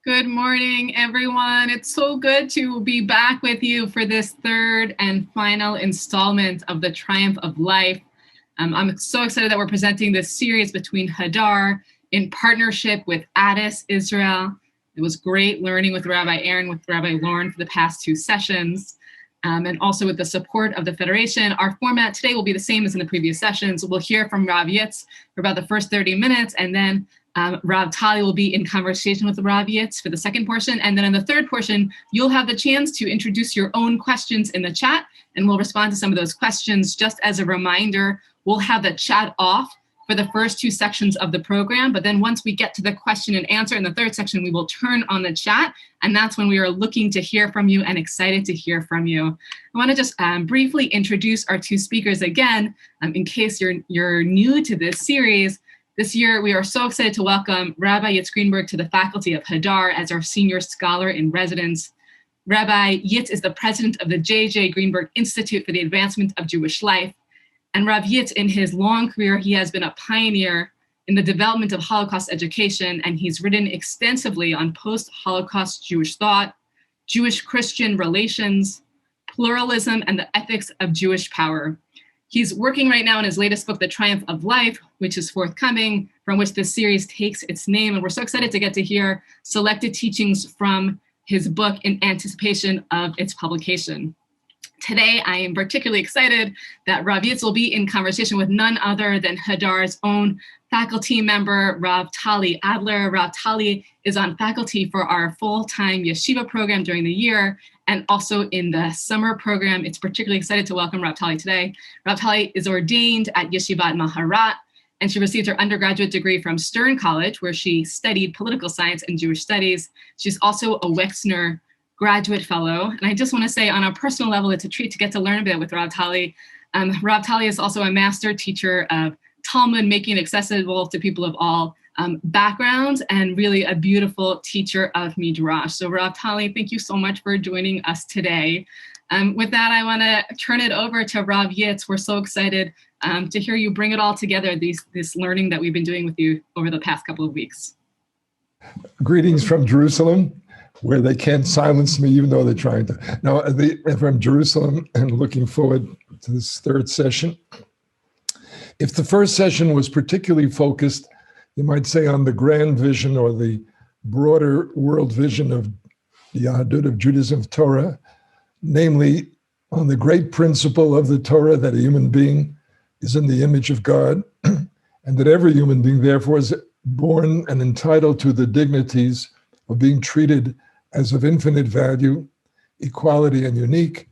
Good morning, everyone. It's so good to be back with you for this third and final installment of The Triumph of Life. I'm so excited that we're presenting this series between Hadar in partnership with Addis, Israel. It was great learning with Rabbi Aaron, with Rabbi Lauren for the past two sessions, and also with the support of the Federation. Our format today will be the same as in the previous sessions. We'll hear from Rav Yitz for about the first 30 minutes, and then Rav Tali will be in conversation with Rav Yitz for the second portion. And then in the third portion, you'll have the chance to introduce your own questions in the chat, and we'll respond to some of those questions. Just as a reminder, we'll have the chat off for the first two sections of the program. But then once we get to the question and answer in the third section, we will turn on the chat. And that's when we are looking to hear from you and excited to hear from you. I want to just briefly introduce our two speakers again, in case you're new to this series. This year, we are so excited to welcome Rabbi Yitz Greenberg to the faculty of Hadar as our senior scholar in residence. Rabbi Yitz is the president of the J.J. Greenberg Institute for the Advancement of Jewish Life. And Rav Yitz, in his long career, he has been a pioneer in the development of Holocaust education, and he's written extensively on post-Holocaust Jewish thought, Jewish-Christian relations, pluralism, and the ethics of Jewish power. He's working right now on his latest book, The Triumph of Life, which is forthcoming, from which this series takes its name. And we're so excited to get to hear selected teachings from his book in anticipation of its publication. Today, I am particularly excited that Rav Yitz will be in conversation with none other than Hadar's own faculty member, Rav Tali Adler. Rav Tali is on faculty for our full-time yeshiva program during the year, and also in the summer program. It's particularly excited to welcome Rav Tali today. Rav Tali is ordained at Yeshivat Maharat, and she received her undergraduate degree from Stern College, where she studied political science and Jewish studies. She's also a Wexner graduate fellow. And I just want to say, on a personal level, it's a treat to get to learn a bit with Rav Tali. Rav Tali is also a master teacher of Talmud, making it accessible to people of all backgrounds, and really a beautiful teacher of Midrash. So Rav Tali, thank you so much for joining us today. With that, I want to turn it over to Rav Yitz. We're so excited to hear you bring it all together, this learning that we've been doing with you over the past couple of weeks. Greetings from Jerusalem, where they can't silence me, even though they're trying to. No, from Jerusalem, and looking forward to this third session. If the first session was particularly focused, you might say, on the grand vision or the broader world vision of the Yahadut, of Judaism, of Torah, namely on the great principle of the Torah that a human being is in the image of God, and that every human being, therefore, is born and entitled to the dignities of being treated as of infinite value, equality, and unique.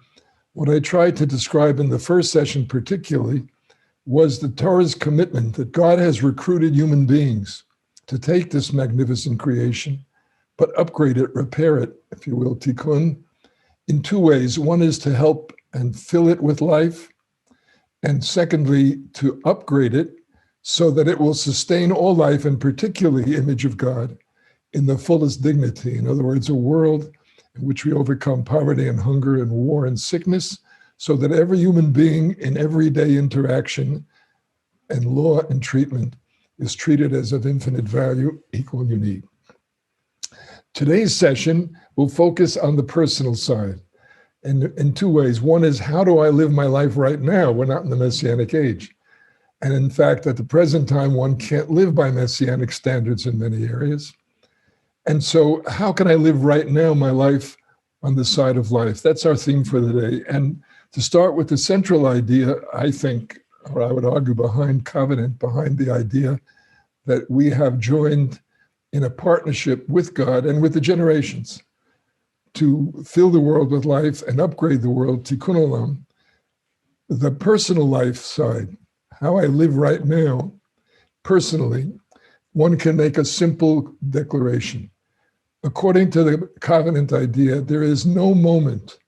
What I tried to describe in the first session particularly was the Torah's commitment that God has recruited human beings to take this magnificent creation, but upgrade it, repair it, if you will, tikkun, in two ways. One is to help and fill it with life, and secondly, to upgrade it so that it will sustain all life, and particularly image of God, in the fullest dignity. In other words, a world in which we overcome poverty and hunger and war and sickness, so that every human being in everyday interaction and law and treatment is treated as of infinite value, equal and unique. Today's session will focus on the personal side in two ways. One is, how do I live my life right now? We're not in the Messianic age. And in fact, at the present time, one can't live by Messianic standards in many areas. And so how can I live right now my life on the side of life? That's our theme for the day. And to start with the central idea, I think, or I would argue, behind covenant, behind the idea that we have joined in a partnership with God and with the generations to fill the world with life and upgrade the world, tikkun olam. The personal life side, how I live right now, personally, one can make a simple declaration. According to the covenant idea, there is no moment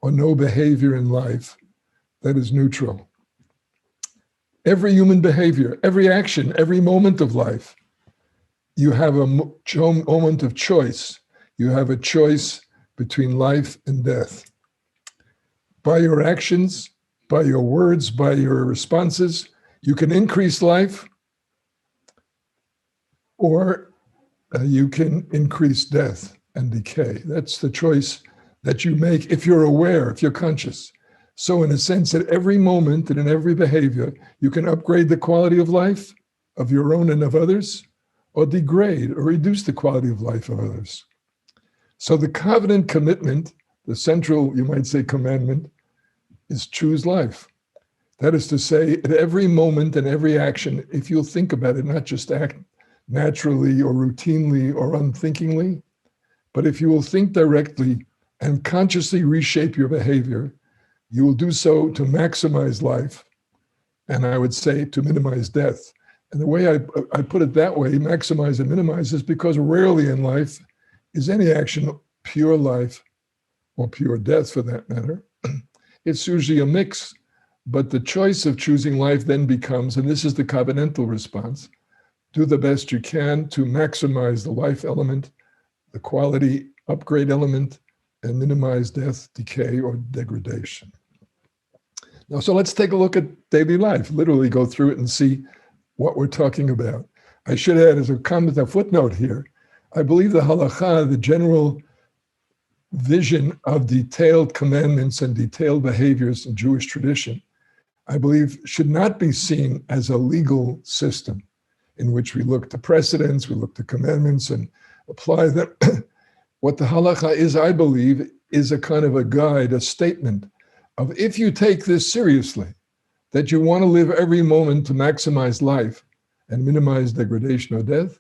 or no behavior in life that is neutral. Every human behavior, every action, every moment of life, you have a moment of choice. You have a choice between life and death. By your actions, by your words, by your responses, you can increase life or you can increase death and decay. That's the choice that you make if you're aware, if you're conscious. So in a sense, at every moment and in every behavior, you can upgrade the quality of life of your own and of others, or degrade or reduce the quality of life of others. So the covenant commitment, the central, you might say, commandment, is choose life. That is to say, at every moment and every action, if you'll think about it, not just act naturally or routinely or unthinkingly, but if you will think directly and consciously reshape your behavior, you will do so to maximize life, and I would say to minimize death. And the way I put it that way, maximize and minimize, is because rarely in life is any action pure life or pure death for that matter. It's usually a mix, but the choice of choosing life then becomes, and this is the covenantal response, do the best you can to maximize the life element, the quality upgrade element, and minimize death, decay, or degradation. Now, so let's take a look at daily life, literally go through it and see what we're talking about. I should add as a comment, a footnote here, I believe the halakha, the general vision of detailed commandments and detailed behaviors in Jewish tradition, I believe should not be seen as a legal system in which we look to precedents, we look to commandments and apply them. What the halakha is, I believe, is a kind of a guide, a statement of if you take this seriously, that you want to live every moment to maximize life and minimize degradation or death,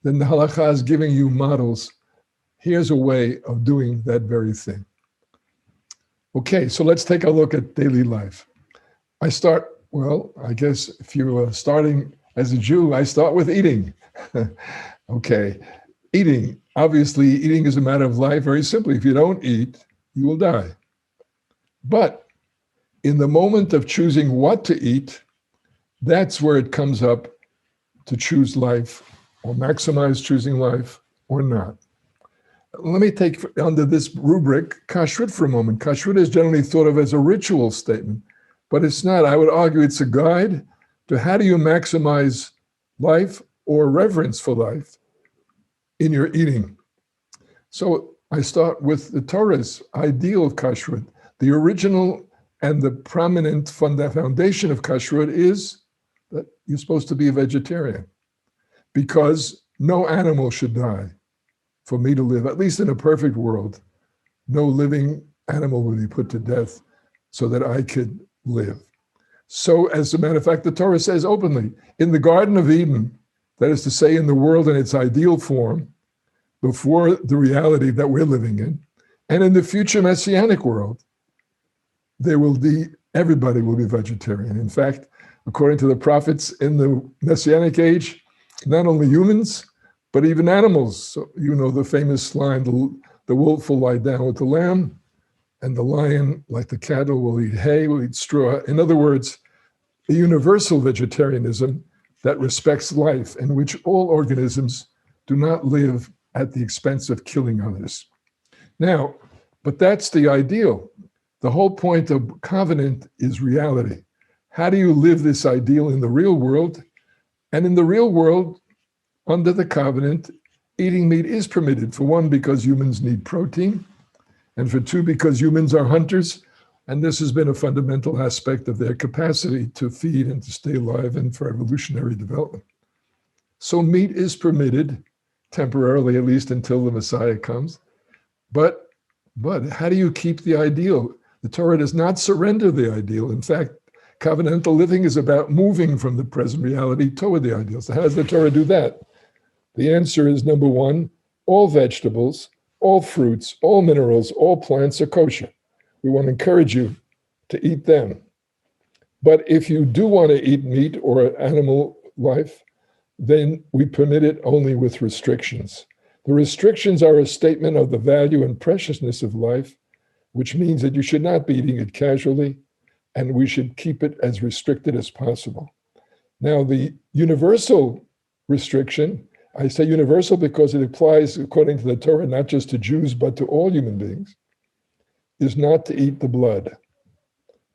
then the halakha is giving you models. Here's a way of doing that very thing. Okay, so let's take a look at daily life. I guess if you're starting as a Jew, I start with eating. Okay, eating. Obviously, eating is a matter of life, very simply. If you don't eat, you will die. But in the moment of choosing what to eat, that's where it comes up to choose life or maximize choosing life or not. Let me take under this rubric kashrut for a moment. Kashrut is generally thought of as a ritual statement, but it's not. I would argue it's a guide to how do you maximize life or reverence for life in your eating. So I start with the Torah's ideal of kashrut. The original and the prominent foundation of kashrut is that you're supposed to be a vegetarian because no animal should die for me to live, at least in a perfect world. No living animal would be put to death so that I could live. So as a matter of fact, the Torah says openly, in the Garden of Eden, that is to say in the world in its ideal form, before the reality that we're living in, and in the future Messianic world, everybody will be vegetarian. In fact, according to the prophets in the Messianic age, not only humans, but even animals. So, you know the famous line, the wolf will lie down with the lamb, and the lion, like the cattle, will eat hay, will eat straw. In other words, a universal vegetarianism that respects life, in which all organisms do not live at the expense of killing others. Now, but that's the ideal. The whole point of covenant is reality. How do you live this ideal in the real world? And in the real world, under the covenant, eating meat is permitted. For one, because humans need protein, and for two, because humans are hunters, and this has been a fundamental aspect of their capacity to feed and to stay alive and for evolutionary development. So meat is permitted, temporarily at least until the Messiah comes. But how do you keep the ideal? The Torah does not surrender the ideal. In fact, covenantal living is about moving from the present reality toward the ideal. So how does the Torah do that? The answer is, number one, all vegetables, all fruits, all minerals, all plants are kosher. We want to encourage you to eat them. But if you do want to eat meat or animal life, then we permit it only with restrictions. The restrictions are a statement of the value and preciousness of life, which means that you should not be eating it casually, and we should keep it as restricted as possible. Now, the universal restriction, I say universal because it applies, according to the Torah, not just to Jews, but to all human beings, is not to eat the blood.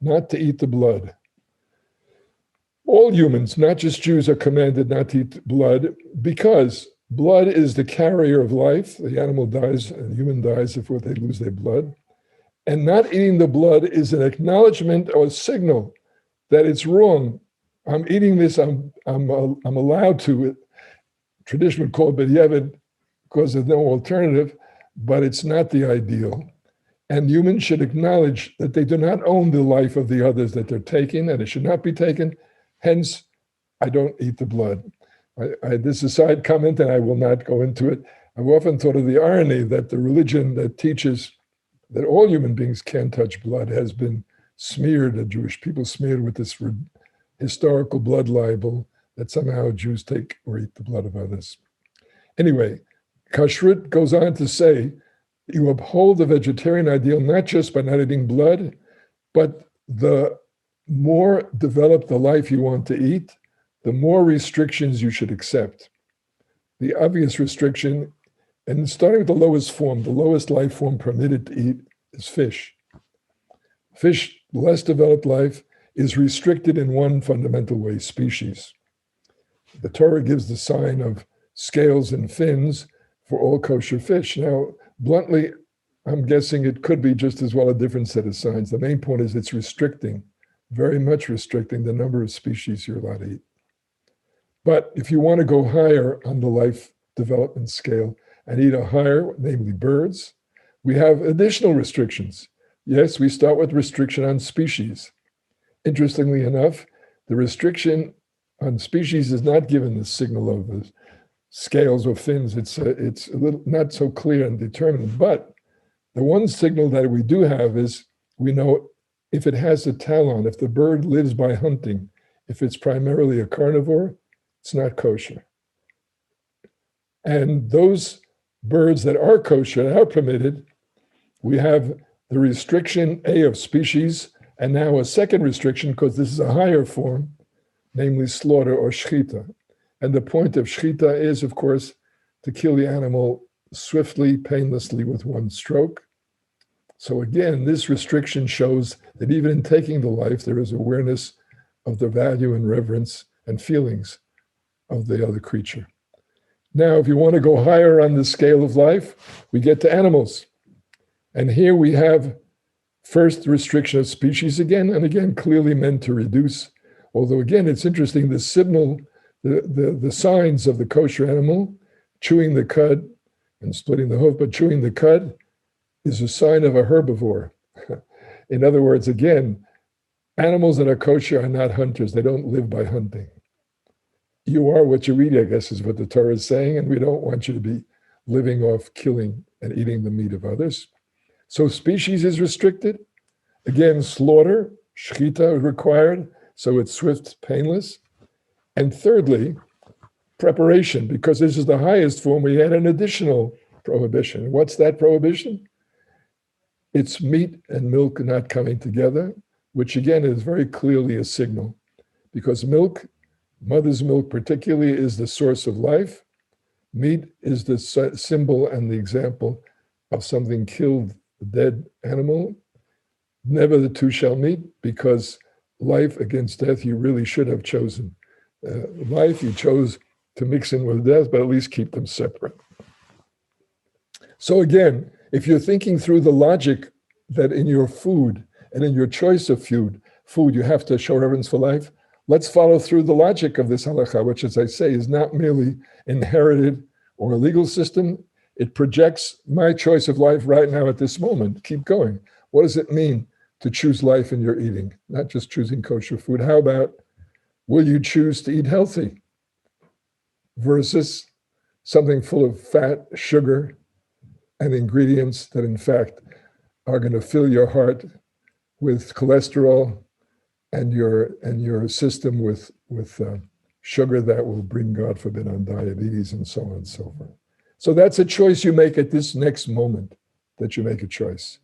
Not to eat the blood. All humans, not just Jews, are commanded not to eat blood because Blood is the carrier of life. The animal dies, and the human dies if they lose their blood. And not eating the blood is an acknowledgement or a signal that it's wrong. I'm eating this, I'm allowed to. Tradition would call it b'diavad because there's no alternative, but it's not the ideal. And humans should acknowledge that they do not own the life of the others that they're taking, and it should not be taken. Hence, I don't eat the blood. This is a side comment, and I will not go into it. I've often thought of the irony that the religion that teaches that all human beings can touch blood has been smeared, the Jewish people smeared with this historical blood libel that somehow Jews take or eat the blood of others. Anyway, Kashrut goes on to say, you uphold the vegetarian ideal not just by not eating blood, but the more developed the life you want to eat, the more restrictions you should accept. The obvious restriction, and starting with the lowest form, the lowest life form permitted to eat is fish. Fish, less developed life, is restricted in one fundamental way, species. The Torah gives the sign of scales and fins for all kosher fish. Now, bluntly, I'm guessing it could be just as well a different set of signs. The main point is it's restricting, very much restricting the number of species you're allowed to eat. But if you want to go higher on the life development scale and eat a higher, namely birds, we have additional restrictions. Yes, we start with restriction on species. Interestingly enough, the restriction on species is not given the signal of the scales or fins. It's a little not so clear and determined. But the one signal that we do have is we know if it has a talon, if the bird lives by hunting, if it's primarily a carnivore, it's not kosher. And those birds that are kosher, that are permitted, we have the restriction A of species, and now a second restriction, because this is a higher form, namely slaughter or shchita. And the point of shchita is, of course, to kill the animal swiftly, painlessly with one stroke. So again, this restriction shows that even in taking the life, there is awareness of the value and reverence and feelings of the other creature. Now, if you want to go higher on the scale of life, we get to animals. And here we have first restriction of species again, and again, clearly meant to reduce. Although again, it's interesting, the signal, the signs of the kosher animal, chewing the cud and splitting the hoof, but chewing the cud is a sign of a herbivore. In other words, again, animals that are kosher are not hunters. They don't live by hunting. You are what you eat, I guess, is what the Torah is saying, and we don't want you to be living off killing and eating the meat of others. So species is restricted. Again, slaughter, shchita is required, so it's swift, painless. And thirdly, preparation, because this is the highest form, we had an additional prohibition. What's that prohibition? It's meat and milk not coming together, which again is very clearly a signal, because milk, mother's milk particularly, is the source of life. Meat is the symbol and the example of something killed, a dead animal. Never the two shall meet, because life against death, you really should have chosen. Life, you chose to mix in with death, but at least keep them separate. So again, if you're thinking through the logic that in your food and in your choice of food you have to show reverence for life, let's follow through the logic of this halakha, which, as I say, is not merely inherited or a legal system. It projects my choice of life right now at this moment. Keep going. What does it mean to choose life in your eating? Not just choosing kosher food. How about, will you choose to eat healthy versus something full of fat, sugar, and ingredients that in fact are going to fill your heart with cholesterol and your system with sugar that will bring, God forbid, on diabetes and so on and so forth. So that's a choice you make at this next moment, that you make a choice.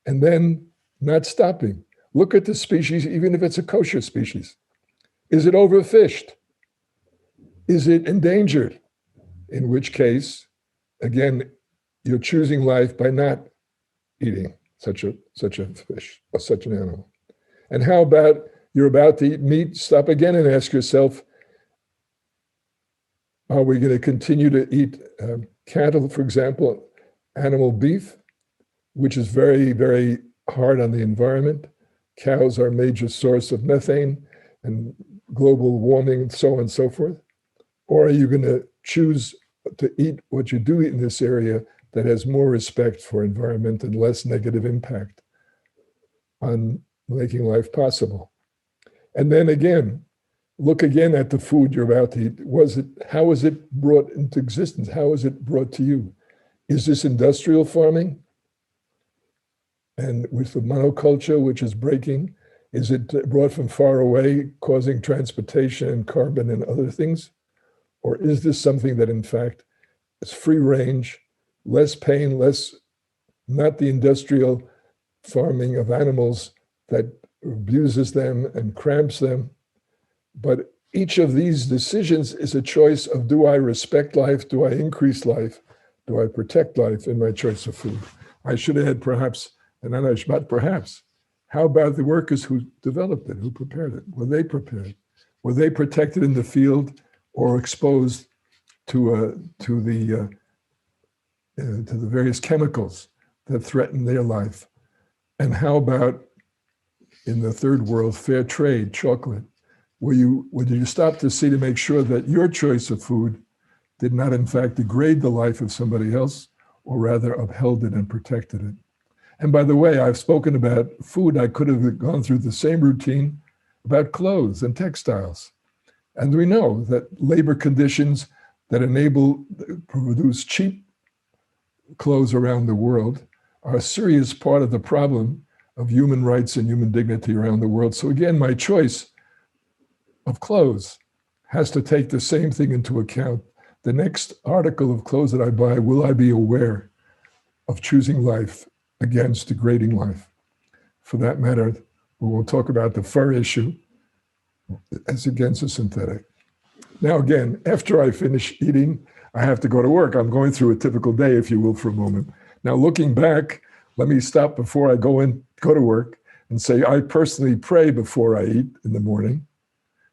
And then not stopping. Look at the species, even if it's a kosher species. Is it overfished? Is it endangered? In which case, again, you're choosing life by not eating such a fish or such an animal. And how about you're about to eat meat? Stop again and ask yourself, Are we going to continue to eat cattle, for example, animal beef, which is very, very hard on the environment? Cows are a major source of methane and global warming and so on and so forth. Or are you going to choose to eat what you do eat in this area that has more respect for environment and less negative impact on making life possible? And then again, look again at the food you're about to eat. How was it brought into existence? How was it brought to you? Is this industrial farming? And with the monoculture, which is breaking, is it brought from far away, causing transportation and carbon and other things? Or is this something that, in fact, is free range, less pain, not the industrial farming of animals that abuses them and cramps them? But each of these decisions is a choice of, do I respect life? Do I increase life? Do I protect life in my choice of food? I should have had perhaps, and then perhaps, how about the workers who developed it, who prepared it? Were they prepared? Were they protected in the field or exposed to the various chemicals that threaten their life? And how about in the third world, fair trade, chocolate? Would you stop to see to make sure that your choice of food did not in fact degrade the life of somebody else, or rather upheld it and protected it? And by the way, I've spoken about food. I could have gone through the same routine about clothes and textiles. And we know that labor conditions that enable produce cheap clothes around the world are a serious part of the problem of human rights and human dignity around the world. So again, my choice of clothes has to take the same thing into account. The next article of clothes that I buy, will I be aware of choosing life against degrading life? For that matter, we will talk about the fur issue as against a synthetic. Now again, after I finish eating, I have to go to work. I'm going through a typical day, if you will, for a moment. Now looking back, let me stop before I go to work and say, I personally pray before I eat in the morning.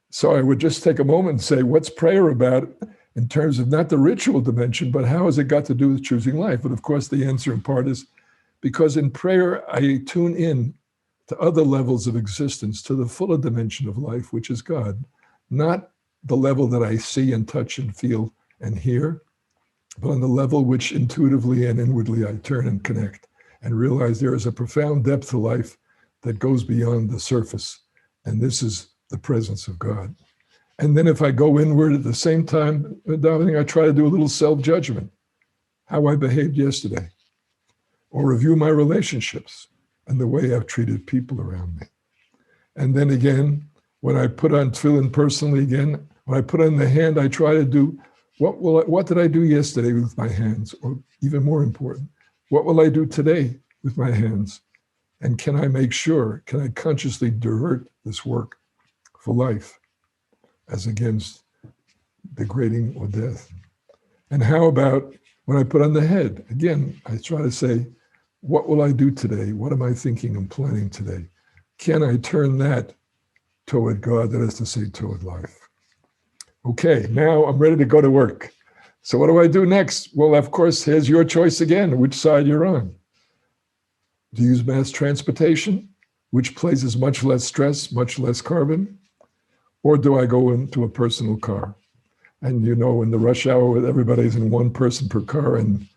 So I would just take a moment and say, what's prayer about in terms of not the ritual dimension, but how has it got to do with choosing life? But of course, the answer in part is because in prayer, I tune in to other levels of existence, to the fuller dimension of life, which is God, not the level that I see and touch and feel and hear, but on the level which intuitively and inwardly I turn and connect and realize there is a profound depth to life that goes beyond the surface. And this is the presence of God. And then if I go inward at the same time, I try to do a little self-judgment, how I behaved yesterday, or review my relationships and the way I've treated people around me. And then again, when I put on tefillin personally again, when I put on the hand, I try to do, what did I do yesterday with my hands? Or even more important, what will I do today with my hands? And can I consciously divert this work for life as against degrading or death? And how about when I put on the head? Again, I try to say, what will I do today? What am I thinking and planning today? Can I turn that toward God, that is to say, toward life? Okay, now I'm ready to go to work. So what do I do next? Well, of course, here's your choice again, which side you're on. Do you use mass transportation, which places much less stress, much less carbon? Or do I go into a personal car? And in the rush hour, everybody's in one person per car and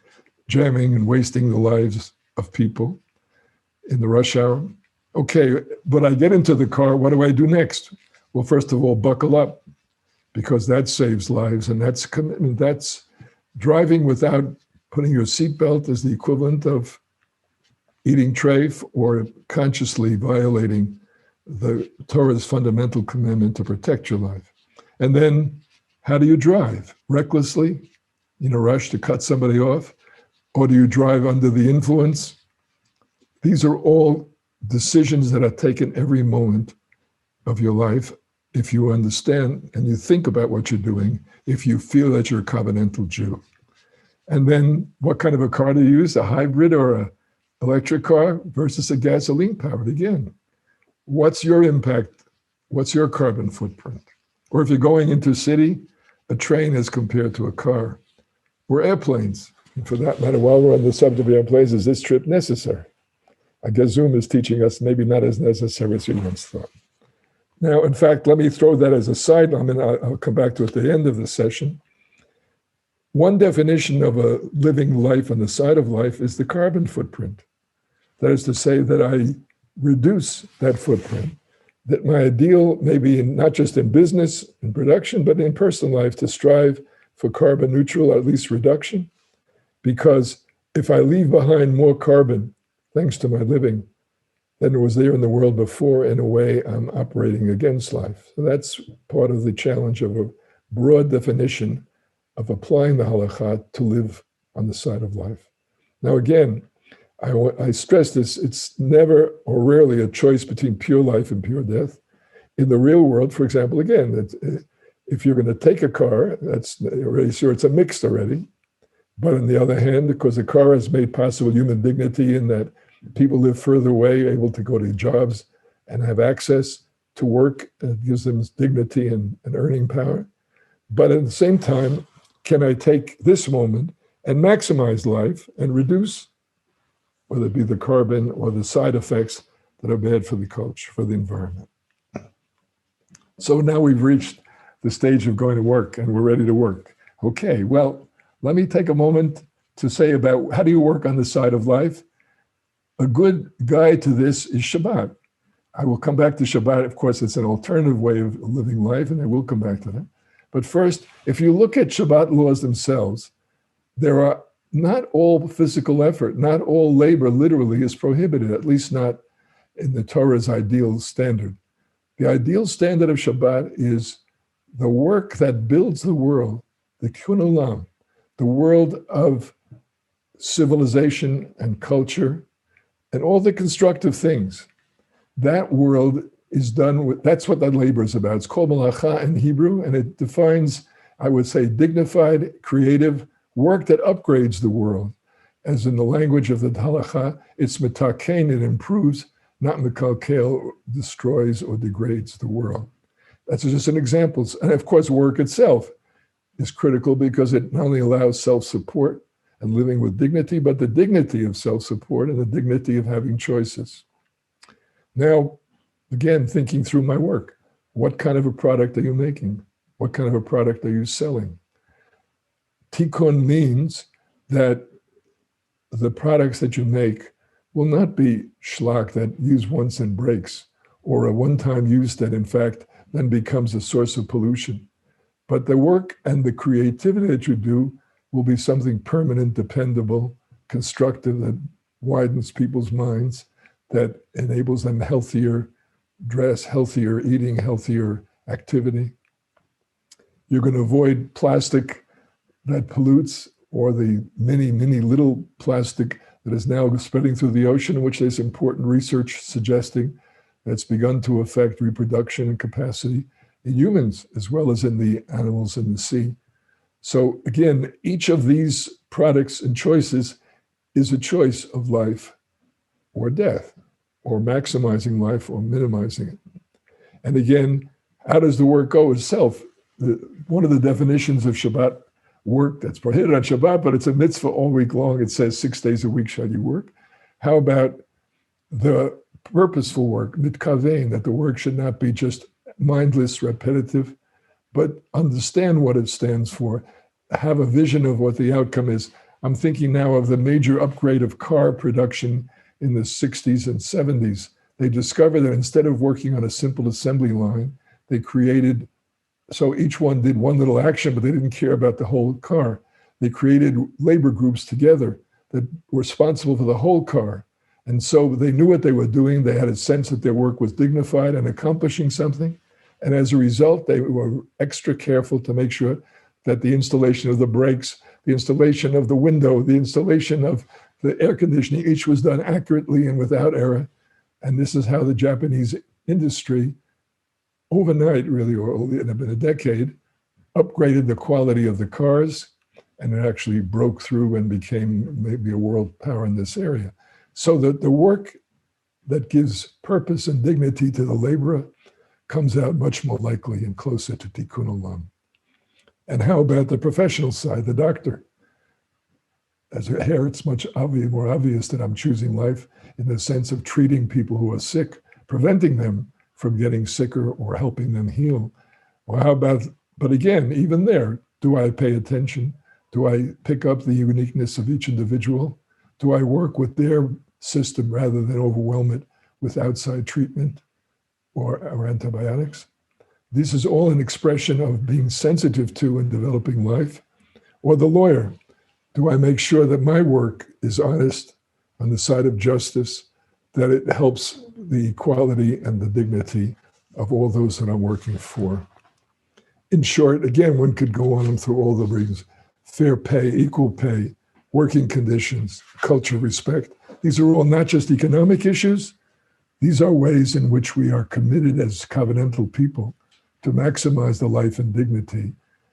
jamming and wasting the lives of people in the rush hour. Okay, but I get into the car, what do I do next? Well, first of all, buckle up, because that saves lives, and that's commitment. That's driving without putting your seatbelt is the equivalent of eating treif or consciously violating the Torah's fundamental commandment to protect your life. And then how do you drive? Recklessly, in a rush to cut somebody off? Or do you drive under the influence? These are all decisions that are taken every moment of your life if you understand and you think about what you're doing, if you feel that you're a covenantal Jew. And then what kind of a car do you use? A hybrid or an electric car versus a gasoline powered? Again, what's your impact? What's your carbon footprint? Or if you're going into a city, a train as compared to a car, or airplanes. And for that matter, while we're on the subject of airplanes, is this trip necessary? I guess Zoom is teaching us maybe not as necessary as we once thought. Now, in fact, let me throw that as a side note, and I'll come back to it at the end of the session. One definition of a living life on the side of life is the carbon footprint. That is to say that I reduce that footprint, that my ideal may be not just in business and production, but in personal life to strive for carbon neutral, or at least reduction. Because if I leave behind more carbon, thanks to my living, than was there in the world before, in a way, I'm operating against life. So that's part of the challenge of a broad definition of applying the halakha to live on the side of life. Now, again, I stress this, it's never or rarely a choice between pure life and pure death. In the real world, for example, again, if you're going to take a car, that's already sure it's a mixed already. But on the other hand, because the car has made possible human dignity in that people live further away, able to go to jobs and have access to work, and it gives them dignity and earning power. But at the same time, can I take this moment and maximize life and reduce, whether it be the carbon or the side effects that are bad for the culture, for the environment? So now we've reached the stage of going to work and we're ready to work. Okay, well, let me take a moment to say about how do you work on the side of life. A good guide to this is Shabbat. I will come back to Shabbat. Of course, it's an alternative way of living life, and I will come back to that. But first, if you look at Shabbat laws themselves, there are not all physical effort, not all labor literally is prohibited, at least not in the Torah's ideal standard. The ideal standard of Shabbat is the work that builds the world, the tikkun olam, the world of civilization and culture, and all the constructive things. That world is done with, that's what that labor is about. It's called malacha in Hebrew, and it defines, I would say, dignified, creative work that upgrades the world. As in the language of the halacha, it's metaken, it improves, not mekalkel, destroys or degrades the world. That's just an example. And of course, work itself is critical because it not only allows self-support and living with dignity, but the dignity of self-support and the dignity of having choices. Now, again, thinking through my work, what kind of a product are you making? What kind of a product are you selling? Tikkun means that the products that you make will not be schlock that use once and breaks, or a one-time use that in fact then becomes a source of pollution. But the work and the creativity that you do will be something permanent, dependable, constructive, that widens people's minds, that enables them healthier dress, healthier eating, healthier activity. You're going to avoid plastic that pollutes, or the many little plastic that is now spreading through the ocean, in which there's important research suggesting that's begun to affect reproduction and capacity in humans as well as in the animals in the sea. So again, each of these products and choices is a choice of life or death, or maximizing life or minimizing it. And again, how does the work go itself? One of the definitions of Shabbat work that's prohibited on Shabbat, but it's a mitzvah all week long. It says 6 days a week shall you work. How about the purposeful work, mitkavein, that the work should not be just mindless, repetitive, but understand what it stands for, have a vision of what the outcome is. I'm thinking now of the major upgrade of car production in the 60s and 70s. They discovered that instead of working on a simple assembly line, they created, so each one did one little action, but they didn't care about the whole car. They created labor groups together that were responsible for the whole car. And so they knew what they were doing. They had a sense that their work was dignified and accomplishing something. And as a result, they were extra careful to make sure that the installation of the brakes, the installation of the window, the installation of the air conditioning, each was done accurately and without error. And this is how the Japanese industry, overnight really, or in a decade, upgraded the quality of the cars, and it actually broke through and became maybe a world power in this area. So that the work that gives purpose and dignity to the laborer comes out much more likely and closer to tikkun olam. And how about the professional side, the doctor? As here, it's much more obvious that I'm choosing life in the sense of treating people who are sick, preventing them from getting sicker or helping them heal. Or how about, but again, even there, do I pay attention? Do I pick up the uniqueness of each individual? Do I work with their system rather than overwhelm it with outside treatment or antibiotics? This is all an expression of being sensitive to and developing life. Or the lawyer, do I make sure that my work is honest, on the side of justice, that it helps the equality and the dignity of all those that I'm working for? In short, again, one could go on through all the reasons: fair pay, equal pay, working conditions, cultural respect. These are all not just economic issues. These are ways in which we are committed as covenantal people to maximize the life and dignity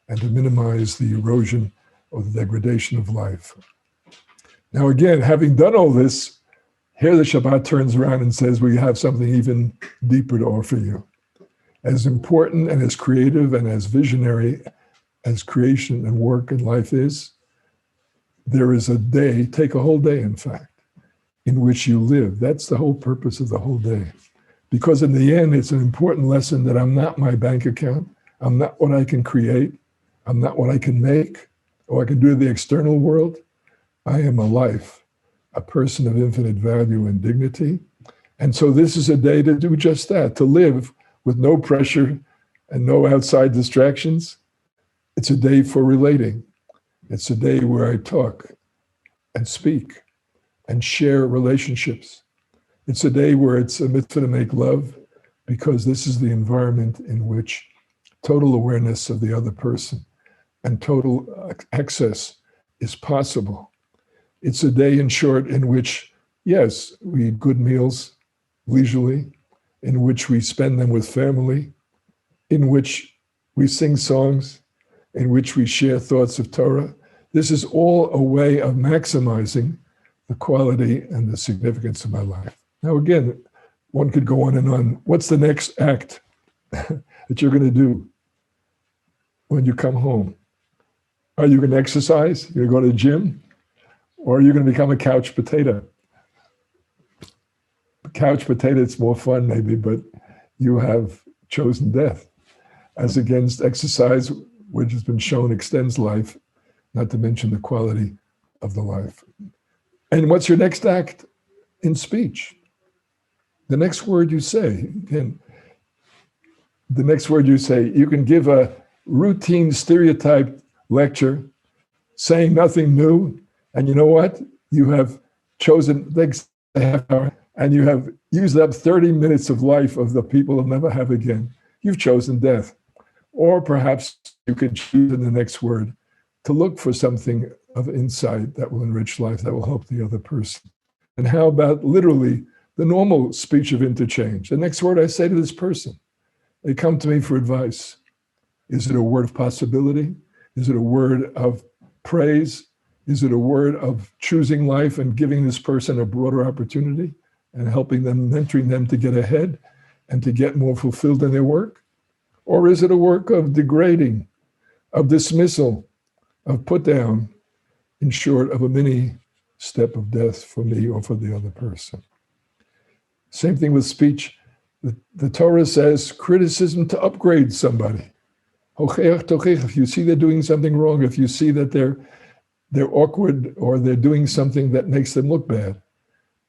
and to minimize the erosion or the degradation of life. Now, again, having done all this, here the Shabbat turns around and says, we have something even deeper to offer you. As important and as creative and as visionary as creation and work and life is, there is a day, take a whole day, in fact, in which you live. That's the whole purpose of the whole day. Because in the end, it's an important lesson that I'm not my bank account. I'm not what I can create. I'm not what I can make or I can do to the external world. I am a life, a person of infinite value and dignity. And so this is a day to do just that, to live with no pressure and no outside distractions. It's a day for relating. It's a day where I talk and speak and share relationships. It's a day where it's a mitzvah to make love, because this is the environment in which total awareness of the other person and total access is possible. It's a day, in short, in which, yes, we eat good meals leisurely, in which we spend them with family, in which we sing songs, in which we share thoughts of Torah. This is all a way of maximizing the quality and the significance of my life. Now, again, one could go on and on. What's the next act that you're going to do when you come home? Are you going to exercise? You're going to go to the gym? Or are you going to become a couch potato? Couch potato, it's more fun maybe, but you have chosen death, as against exercise, which has been shown extends life, not to mention the quality of the life. And what's your next act in speech? The next word you say, you can give a routine stereotyped lecture saying nothing new, and you know what? You have chosen a half hour, and you have used up 30 minutes of life of the people will never have again. You've chosen death. Or perhaps you can choose in the next word to look for something of insight that will enrich life, that will help the other person. And how about literally the normal speech of interchange? The next word I say to this person, they come to me for advice. Is it a word of possibility? Is it a word of praise? Is it a word of choosing life and giving this person a broader opportunity and helping them, mentoring them to get ahead and to get more fulfilled in their work? Or is it a work of degrading, of dismissal, of put down, in short, of a mini step of death for me or for the other person? Same thing with speech. The Torah says criticism to upgrade somebody. If you see they're doing something wrong, if you see that they're awkward or they're doing something that makes them look bad,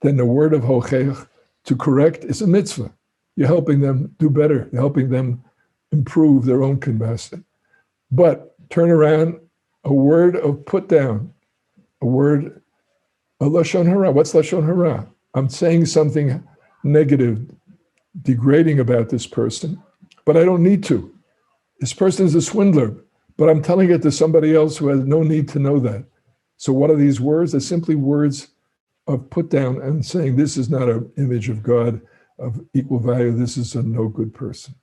then the word of hochech, to correct, is a mitzvah. You're helping them do better. You're helping them improve their own capacity. But turn around, a word of put down, a word of lashon hara. What's lashon hara? I'm saying something negative, degrading about this person, but I don't need to. This person is a swindler, but I'm telling it to somebody else who has no need to know that. So what are these words? They're simply words of put down and saying this is not an image of God of equal value. This is a no good person.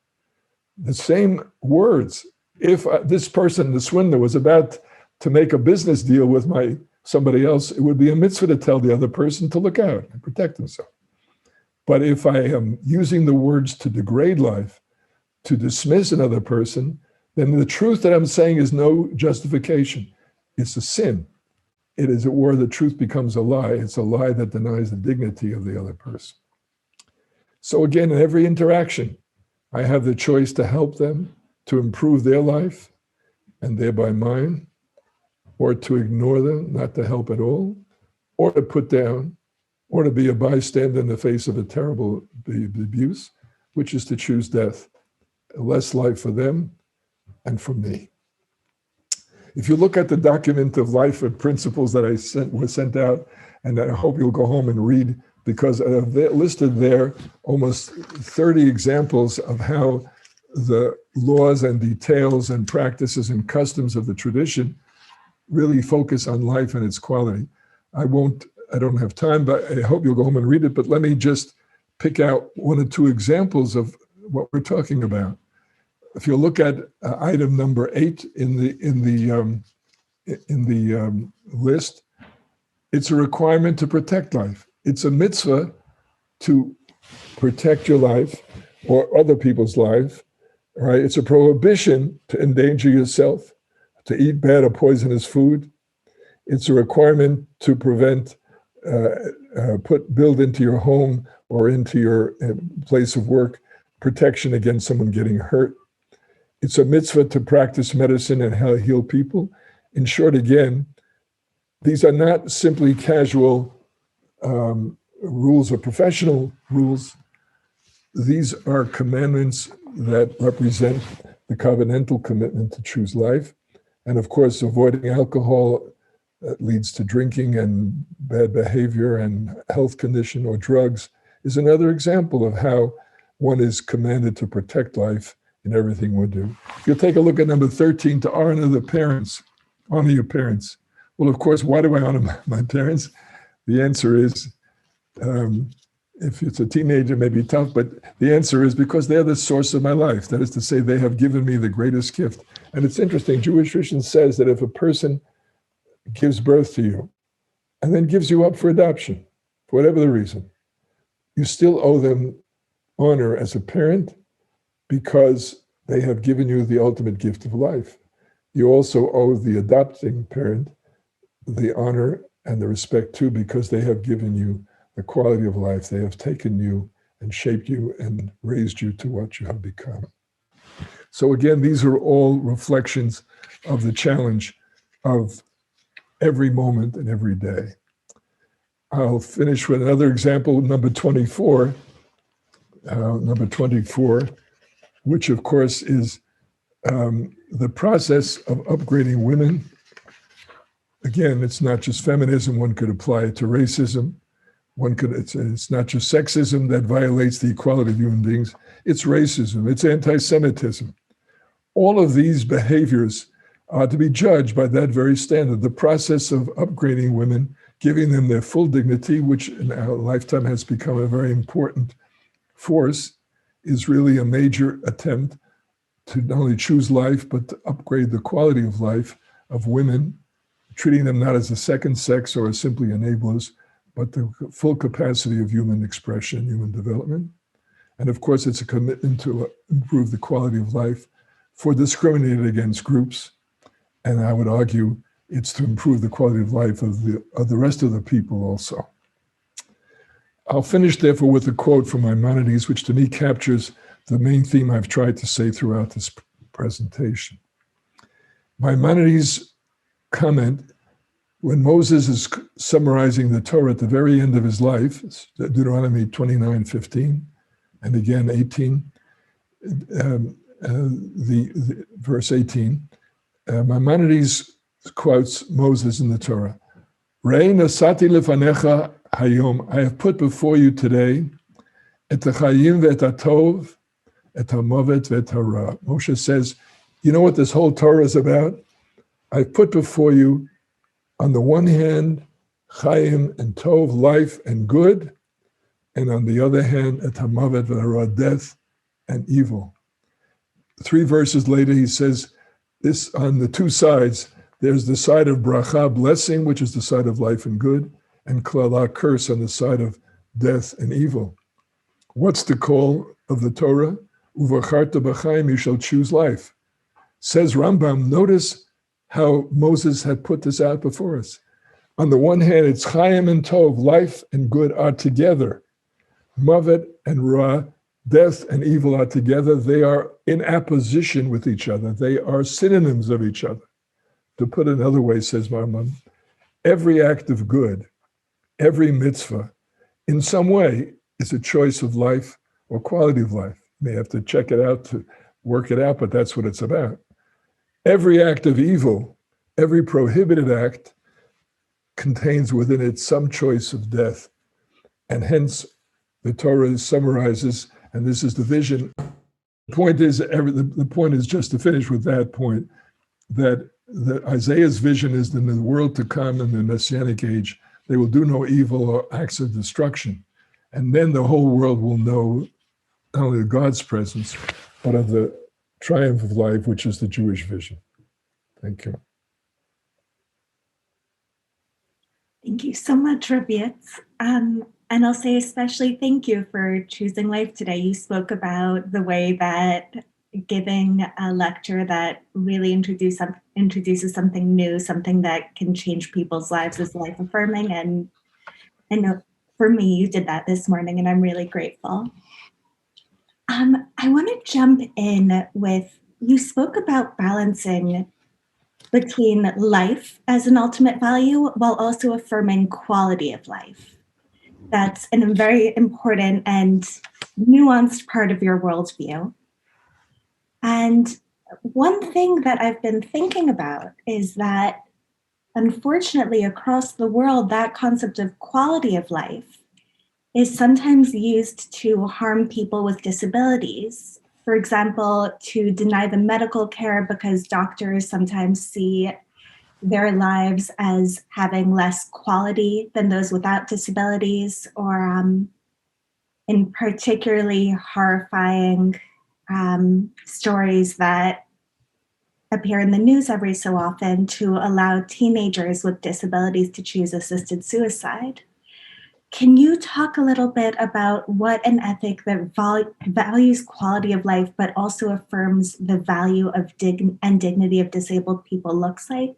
The same words. If this person, the swindler, was about to make a business deal with somebody else, it would be a mitzvah to tell the other person to look out and protect himself. But if I am using the words to degrade life, to dismiss another person, then the truth that I'm saying is no justification. It's a sin. It is a war. The truth becomes a lie. It's a lie that denies the dignity of the other person. So again, in every interaction, I have the choice to help them, to improve their life, and thereby mine, or to ignore them, not to help at all, or to put down, or to be a bystander in the face of a terrible abuse, which is to choose death. Less life for them and for me. If you look at the document of life and principles that were sent out, and I hope you'll go home and read, because they're listed there almost 30 examples of how the laws and details and practices and customs of the tradition really focus on life and its quality. I don't have time, but I hope you'll go home and read it. But let me just pick out one or two examples of what we're talking about. If you look at item number 8 in the list, it's a requirement to protect life. It's a mitzvah to protect your life or other people's life, right? It's a prohibition to endanger yourself, to eat bad or poisonous food. It's a requirement to prevent, build into your home or into your place of work protection against someone getting hurt. It's a mitzvah to practice medicine and heal people. In short, again, these are not simply casual rules or professional rules. These are commandments that represent the covenantal commitment to choose life. And of course, avoiding alcohol leads to drinking and bad behavior and health condition or drugs is another example of how one is commanded to protect life in everything we do. If you take a look at number 13, to honor the parents, honor your parents. Well, of course, why do I honor my parents? The answer is, if it's a teenager, it may be tough, but the answer is because they're the source of my life. That is to say, they have given me the greatest gift. And it's interesting, Jewish tradition says that if a person gives birth to you and then gives you up for adoption, for whatever the reason, you still owe them honor as a parent because they have given you the ultimate gift of life. You also owe the adopting parent the honor and the respect too, because they have given you the quality of life. They have taken you and shaped you and raised you to what you have become. So again, these are all reflections of the challenge of every moment and every day. I'll finish with another example, number 24, which of course is the process of upgrading women. Again, it's not just feminism. One could apply it to racism. It's not just sexism that violates the equality of human beings. It's racism. It's anti-Semitism. All of these behaviors are to be judged by that very standard. The process of upgrading women, giving them their full dignity, which in our lifetime has become a very important force, is really a major attempt to not only choose life, but to upgrade the quality of life of women, treating them not as a second sex or as simply enablers, but the full capacity of human expression, human development. And of course, it's a commitment to improve the quality of life for discriminated against groups. And I would argue it's to improve the quality of life of the rest of the people also. I'll finish therefore with a quote from Maimonides, which to me captures the main theme I've tried to say throughout this presentation. Maimonides' comment, when Moses is summarizing the Torah at the very end of his life, Deuteronomy 29:15, and again 18, the verse 18, Maimonides quotes Moses in the Torah. Rei nasati lefanecha hayom, I have put before you today et hachayim ve'et hatov, et hamovet ve'et hara. Moshe says, you know what this whole Torah is about? I've put before you, on the one hand, chayim and tov, life and good, and on the other hand, et hamovet ve'et hara, death and evil. 3 verses later, he says, this on the two sides, there's the side of bracha, blessing, which is the side of life and good, and klala, curse, on the side of death and evil. What's the call of the Torah? Uvacharta b'chaim, you shall choose life. Says Rambam, notice how Moses had put this out before us. On the one hand, it's Chaim and Tov, life and good are together. Mavet and Ra, death and evil are together. They are in apposition with each other. They are synonyms of each other. To put it another way, says Rambam, every act of good, every mitzvah, in some way is a choice of life or quality of life. You may have to check it out to work it out, but that's what it's about. Every act of evil, every prohibited act contains within it some choice of death. And hence, the Torah summarizes, and this is the vision. The point is just to finish with that point, that Isaiah's vision is that in the world to come, in the Messianic age, they will do no evil or acts of destruction. And then the whole world will know not only God's presence, but of the triumph of life, which is the Jewish vision. Thank you. Thank you so much, Rabbi Yitz. And I'll say especially thank you for choosing life today. You spoke about the way that giving a lecture that really introduces something new, something that can change people's lives is life affirming. And I know for me, you did that this morning, and I'm really grateful. I want to jump in with, you spoke about balancing between life as an ultimate value while also affirming quality of life. That's a very important and nuanced part of your worldview. And one thing that I've been thinking about is that, unfortunately, across the world, that concept of quality of life is sometimes used to harm people with disabilities. For example, to deny them medical care because doctors sometimes see their lives as having less quality than those without disabilities, or in particularly horrifying stories that appear in the news every so often to allow teenagers with disabilities to choose assisted suicide. Can you talk a little bit about what an ethic that values quality of life, but also affirms the value of dignity of disabled people looks like,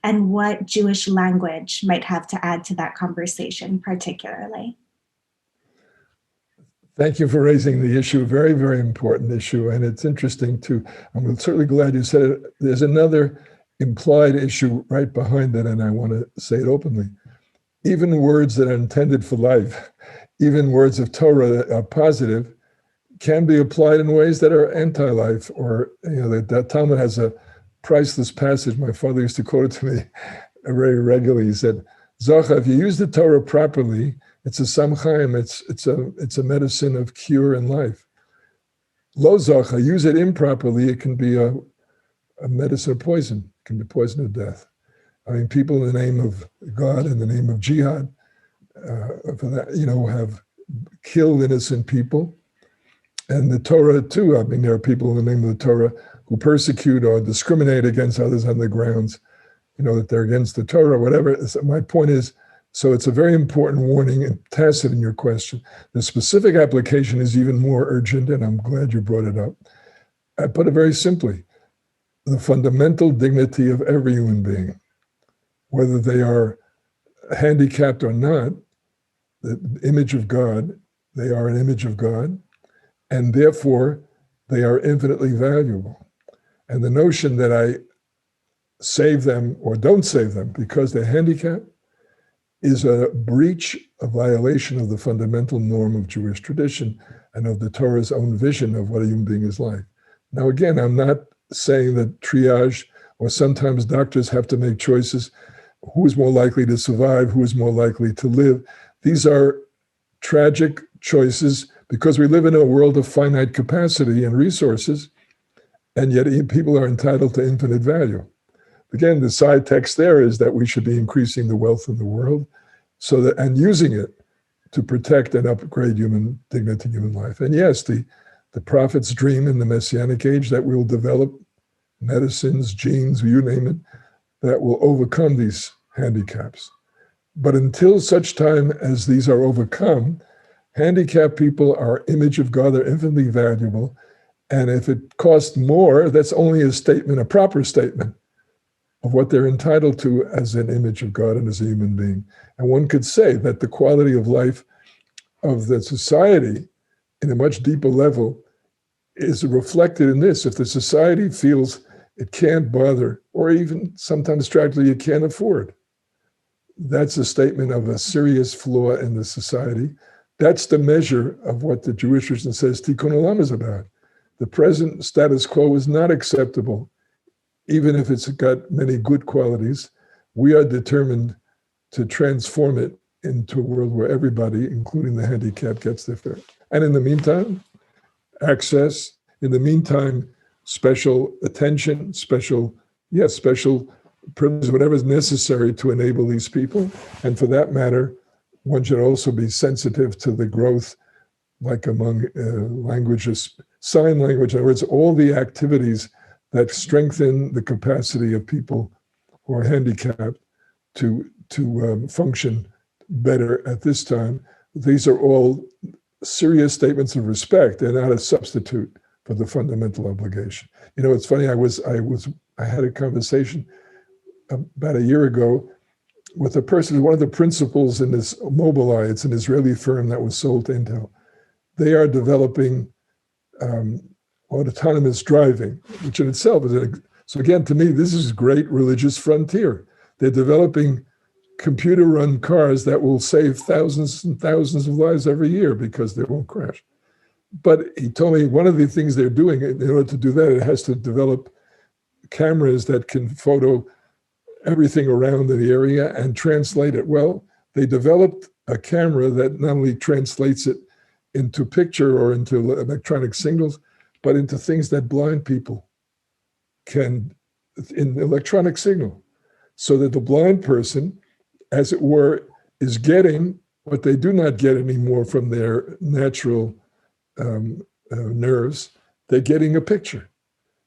and what Jewish language might have to add to that conversation particularly? Thank you for raising the issue, a very, very important issue. And it's interesting too. I'm certainly glad you said it. There's another implied issue right behind it, and I want to say it openly. Even words that are intended for life, even words of Torah that are positive, can be applied in ways that are anti-life. Or, that Talmud has a priceless passage. My father used to quote it to me very regularly. He said, Zocha, if you use the Torah properly, it's a samchaim, it's a medicine of cure and life. Lo Zocha, use it improperly, it can be a medicine of poison, it can be poison of death. I mean, people in the name of God, in the name of jihad, have killed innocent people. And the Torah too, I mean, there are people in the name of the Torah who persecute or discriminate against others on the grounds, that they're against the Torah, whatever. So my point is, so it's a very important warning and tacit in your question. The specific application is even more urgent, and I'm glad you brought it up. I put it very simply, the fundamental dignity of every human being, whether they are handicapped or not, the image of God, they are an image of God, and therefore they are infinitely valuable. And the notion that I save them or don't save them because they're handicapped is a breach, a violation of the fundamental norm of Jewish tradition and of the Torah's own vision of what a human being is like. Now, again, I'm not saying that triage or sometimes doctors have to make choices. Who is more likely to survive? Who is more likely to live? These are tragic choices because we live in a world of finite capacity and resources, and yet people are entitled to infinite value. Again, the side text there is that we should be increasing the wealth of the world and using it to protect and upgrade human dignity, human life. And yes, the prophet's dream in the Messianic age that we will develop medicines, genes, you name it, that will overcome these handicaps. But until such time as these are overcome, handicapped people are image of God, they're infinitely valuable, And if it costs more, that's only a statement, a proper statement of what they're entitled to as an image of God and as a human being. And one could say that the quality of life of the society in a much deeper level is reflected in this. If the society feels it can't bother, or even sometimes tragically it can't afford, that's a statement of a serious flaw in the society. That's the measure of what the Jewish tradition says tikkun olam is about. The present status quo is not acceptable, even if it's got many good qualities. We are determined to transform it into a world where everybody, including the handicapped, gets their fair. And in the meantime, access. In the meantime, special attention, special privilege, whatever is necessary to enable these people. And for that matter, one should also be sensitive to the growth, like among languages, sign language, in other words, all the activities that strengthen the capacity of people who are handicapped to function better at this time. These are all serious statements of respect. They're not a substitute for the fundamental obligation. You know, it's funny, I had a conversation about a year ago with a person, one of the principals in this Mobileye. It's an Israeli firm that was sold to Intel. They are developing autonomous driving, which in itself is so again, to me, this is a great religious frontier. They're developing computer-run cars that will save thousands and thousands of lives every year because they won't crash. But he told me one of the things they're doing, in order to do that, it has to develop cameras that can photo everything around in the area and translate it. Well, they developed a camera that not only translates it into picture or into electronic signals, but into things that blind people can, in electronic signal, so that the blind person, as it were, is getting what they do not get anymore from their natural nerves. They're getting a picture.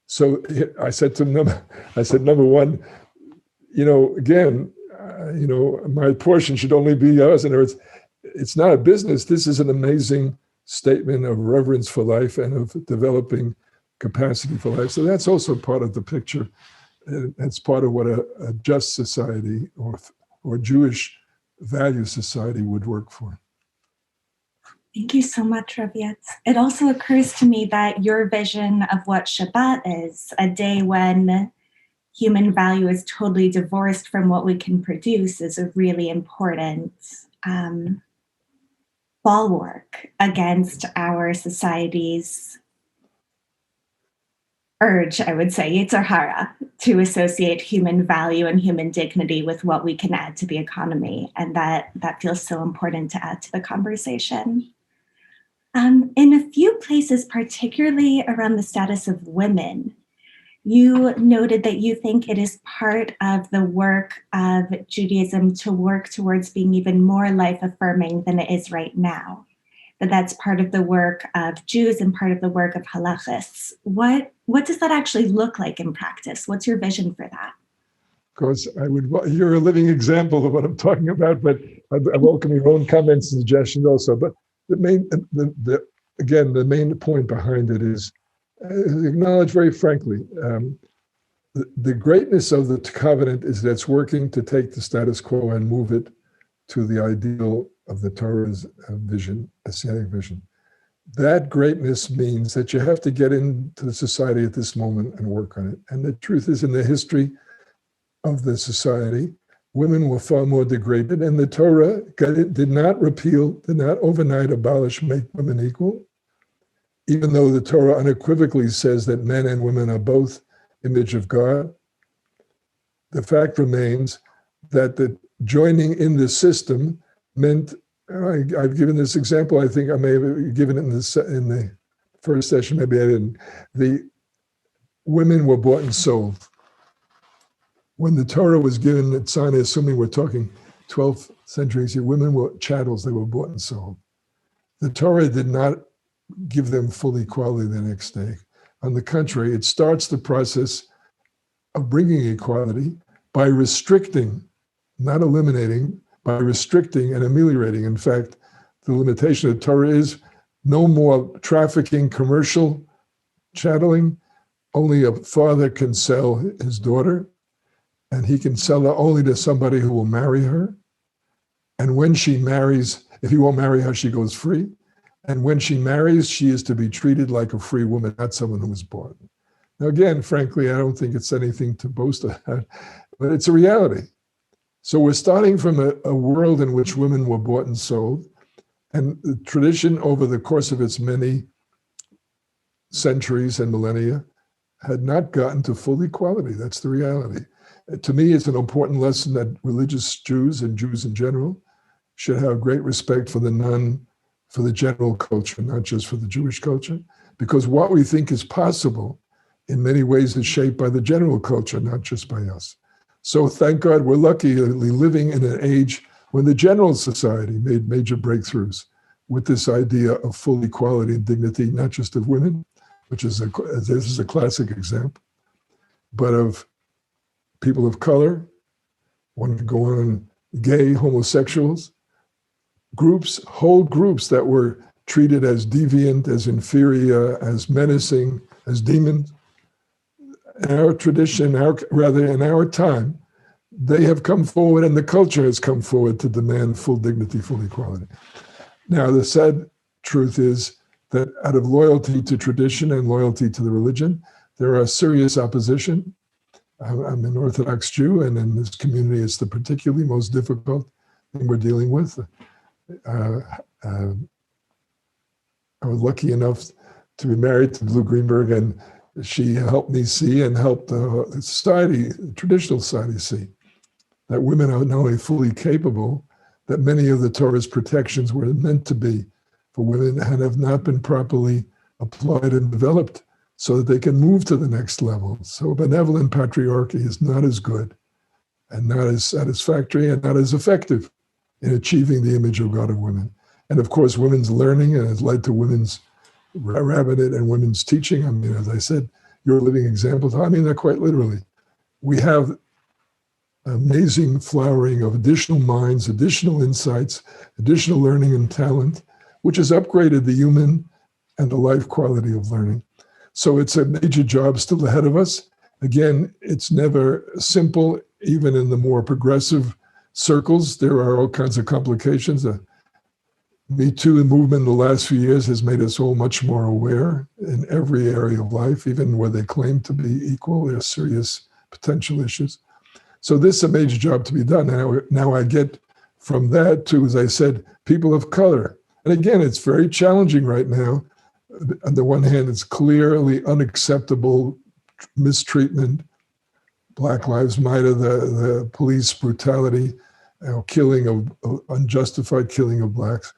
So I said to them, number one, again, my portion should only be yours. In other words, it's not a business. This is an amazing statement of reverence for life and of developing capacity for life. So that's also part of the picture. That's part of what a just society or Jewish value society would work for. Thank you so much, Rabbi Yitz. It also occurs to me that your vision of what Shabbat is, a day when human value is totally divorced from what we can produce, is a really important bulwark against our society's urge, I would say, Yetzer hara, to associate human value and human dignity with what we can add to the economy. And that feels so important to add to the conversation. In a few places, particularly around the status of women, you noted that you think it is part of the work of Judaism to work towards being even more life-affirming than it is right now. That's part of the work of Jews and part of the work of halachists. What does that actually look like in practice? What's your vision for that? Of course, you're a living example of what I'm talking about, but I welcome your own comments and suggestions also. But the main point behind it is acknowledge very frankly, the greatness of the covenant is that it's working to take the status quo and move it to the ideal of the Torah's vision, Messianic vision. That greatness means that you have to get into the society at this moment and work on it. And the truth is, in the history of the society, women were far more degraded, and the Torah did not overnight abolish, make women equal, even though the Torah unequivocally says that men and women are both image of God. The fact remains that the joining in the system meant, I've given this example, I think I may have given it in the first session, maybe I didn't. The women were bought and sold. When the Torah was given at Sinai, assuming we're talking 12th century, women were chattels, they were bought and sold. The Torah did not give them full equality the next day. On the contrary, it starts the process of bringing equality by restricting, not eliminating, by restricting and ameliorating. In fact, the limitation of the Torah is no more trafficking, commercial chatteling. Only a father can sell his daughter, and he can sell her only to somebody who will marry her. And when she marries, if he won't marry her, she goes free. And when she marries, she is to be treated like a free woman, not someone who was bought. Now, again, frankly, I don't think it's anything to boast about, but it's a reality. So we're starting from a world in which women were bought and sold, and the tradition over the course of its many centuries and millennia had not gotten to full equality. That's the reality. To me, it's an important lesson that religious Jews and Jews in general should have great respect for the general culture, not just for the Jewish culture, because what we think is possible in many ways is shaped by the general culture, not just by us. So thank God we're lucky living in an age when the general society made major breakthroughs with this idea of full equality and dignity, not just of women, which is this is a classic example, but of people of color. One could go on, gay, homosexuals, groups, whole groups that were treated as deviant, as inferior, as menacing, as demons. In our tradition, in our time, they have come forward and the culture has come forward to demand full dignity, full equality. Now, the sad truth is that out of loyalty to tradition and loyalty to the religion, there are serious opposition. I'm an Orthodox Jew, and in this community, it's the particularly most difficult thing we're dealing with. I was lucky enough to be married to Blue Greenberg, and she helped me see and helped the society, traditional society, see that women are not only fully capable, that many of the Torah's protections were meant to be for women and have not been properly applied and developed so that they can move to the next level. So benevolent patriarchy is not as good and not as satisfactory and not as effective in achieving the image of God of women. And of course, women's learning has led to women's rabbinate and women's teaching. I mean, as I said, you're a living example. I mean that quite literally. We have amazing flowering of additional minds, additional insights, additional learning and talent, which has upgraded the human and the life quality of learning. So it's a major job still ahead of us. Again, it's never simple, even in the more progressive circles. There are all kinds of complications. The Me Too movement in the last few years has made us all much more aware in every area of life, even where they claim to be equal. There are serious potential issues. So this is a major job to be done. Now I get from that to, as I said, people of color. And again, it's very challenging right now. On the one hand, it's clearly unacceptable mistreatment, Black Lives Matter, the police brutality, killing of unjustified killing of blacks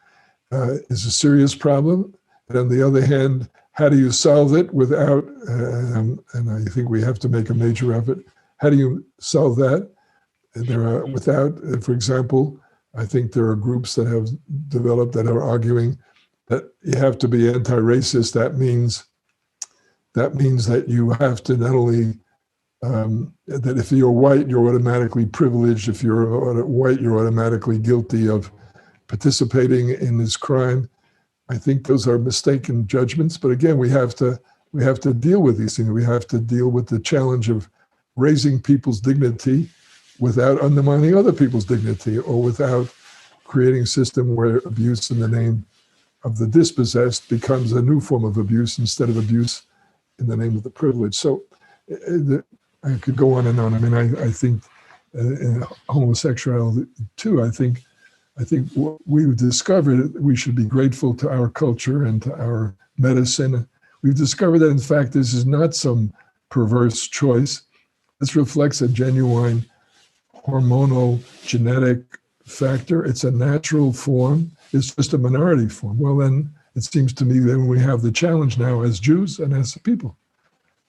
is a serious problem. And on the other hand, how do you solve it without, and I think we have to make a major effort, how do you solve that? And there are, without, for example, I think there are groups that have developed that are arguing that you have to be anti-racist. That means that you have to not only that if you're white, you're automatically privileged. If you're white, you're automatically guilty of participating in this crime. I think those are mistaken judgments. But again, we have to deal with these things. We have to deal with the challenge of raising people's dignity without undermining other people's dignity, or without creating a system where abuse in the name of the dispossessed becomes a new form of abuse instead of abuse in the name of the privilege. So I could go on and on. I mean, I think in homosexuality too, I think what we've discovered, we should be grateful to our culture and to our medicine. We've discovered that, in fact, this is not some perverse choice. This reflects a genuine hormonal genetic factor. It's a natural form. It's just a minority form. Well, then it seems to me that when we have the challenge now as Jews and as a people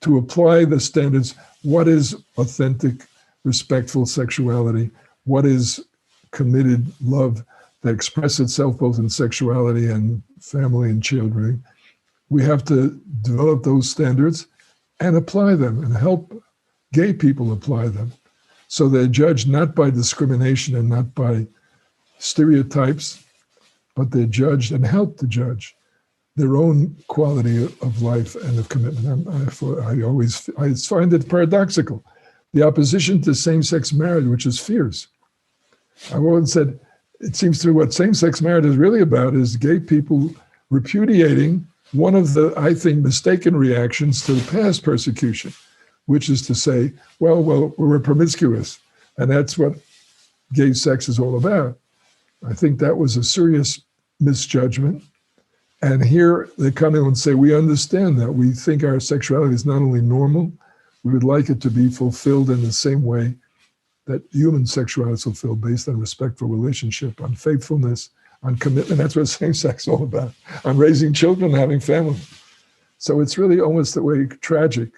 to apply the standards, what is authentic, respectful sexuality? What is committed love that expresses itself both in sexuality and family and children? We have to develop those standards and apply them and help gay people apply them. So they're judged not by discrimination and not by stereotypes, but they're judged and helped to judge their own quality of life and of commitment. I find it paradoxical. The opposition to same-sex marriage, which is fierce. I've always said, it seems to me what same-sex marriage is really about is gay people repudiating one of the, I think, mistaken reactions to the past persecution, which is to say, well, we're promiscuous, and that's what gay sex is all about. I think that was a serious misjudgment. And here they come in and say, we understand that. We think our sexuality is not only normal, we would like it to be fulfilled in the same way that human sexuality is fulfilled, based on respectful relationship, on faithfulness, on commitment. That's what same-sex is all about, on raising children, having family. So it's really almost the way tragic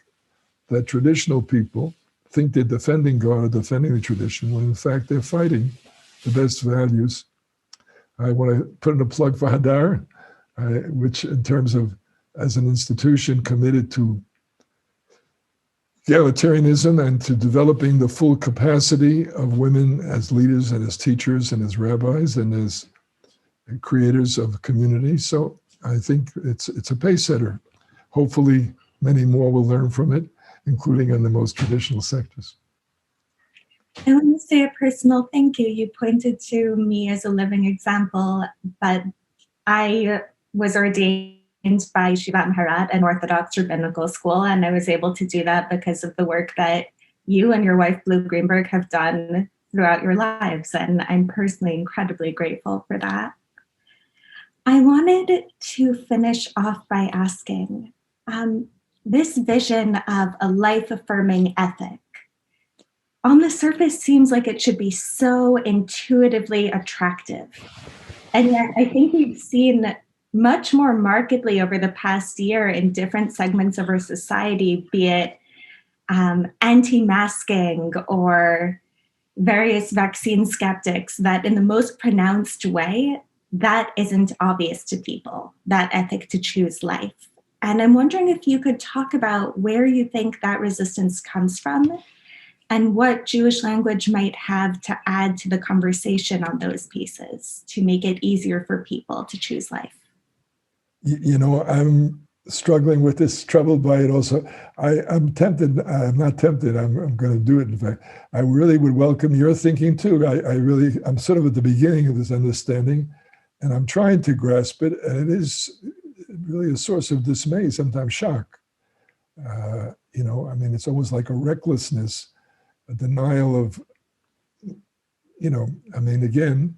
that traditional people think they're defending God or defending the tradition, when in fact they're fighting the best values. I want to put in a plug for Hadar, which in terms of, as an institution committed to egalitarianism and to developing the full capacity of women as leaders and as teachers and as rabbis and as creators of community. So I think it's a pace setter. Hopefully many more will learn from it, including in the most traditional sectors. I want to say a personal thank you. You pointed to me as a living example, but I was ordained by Shivat Maharat, an Orthodox rabbinical school, and I was able to do that because of the work that you and your wife, Blue Greenberg, have done throughout your lives, and I'm personally incredibly grateful for that. I wanted to finish off by asking, this vision of a life-affirming ethic, on the surface seems like it should be so intuitively attractive. And yet I think we've seen much more markedly over the past year in different segments of our society, be it anti-masking or various vaccine skeptics, that in the most pronounced way, that isn't obvious to people, that ethic to choose life. And I'm wondering if you could talk about where you think that resistance comes from and what Jewish language might have to add to the conversation on those pieces to make it easier for people to choose life. You know, I'm struggling with this, troubled by it also. I'm tempted, I'm not tempted, I'm going to do it. In fact, I really would welcome your thinking too. I'm sort of at the beginning of this understanding, and I'm trying to grasp it, and it is really a source of dismay, sometimes shock. You know, I mean, it's almost like a recklessness, a denial of, you know, I mean, again,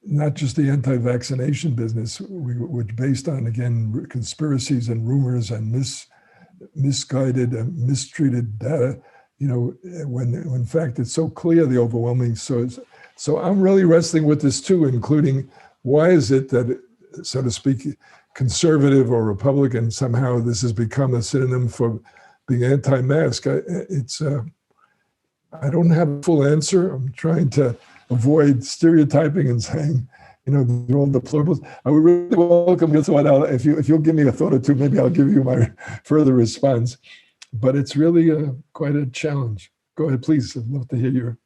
not just the anti-vaccination business, which based on, again, conspiracies and rumors and misguided and mistreated data, you know, when in fact it's so clear, the overwhelming. So I'm really wrestling with this too, including why is it that, so to speak, conservative or Republican, somehow this has become a synonym for being anti-mask. I don't have a full answer. I'm trying to avoid stereotyping and saying, you know, they're all deplorables. I would really welcome your thought. If you'll give me a thought or two, maybe I'll give you my further response. But it's really quite a challenge. Go ahead, please. I'd love to hear your.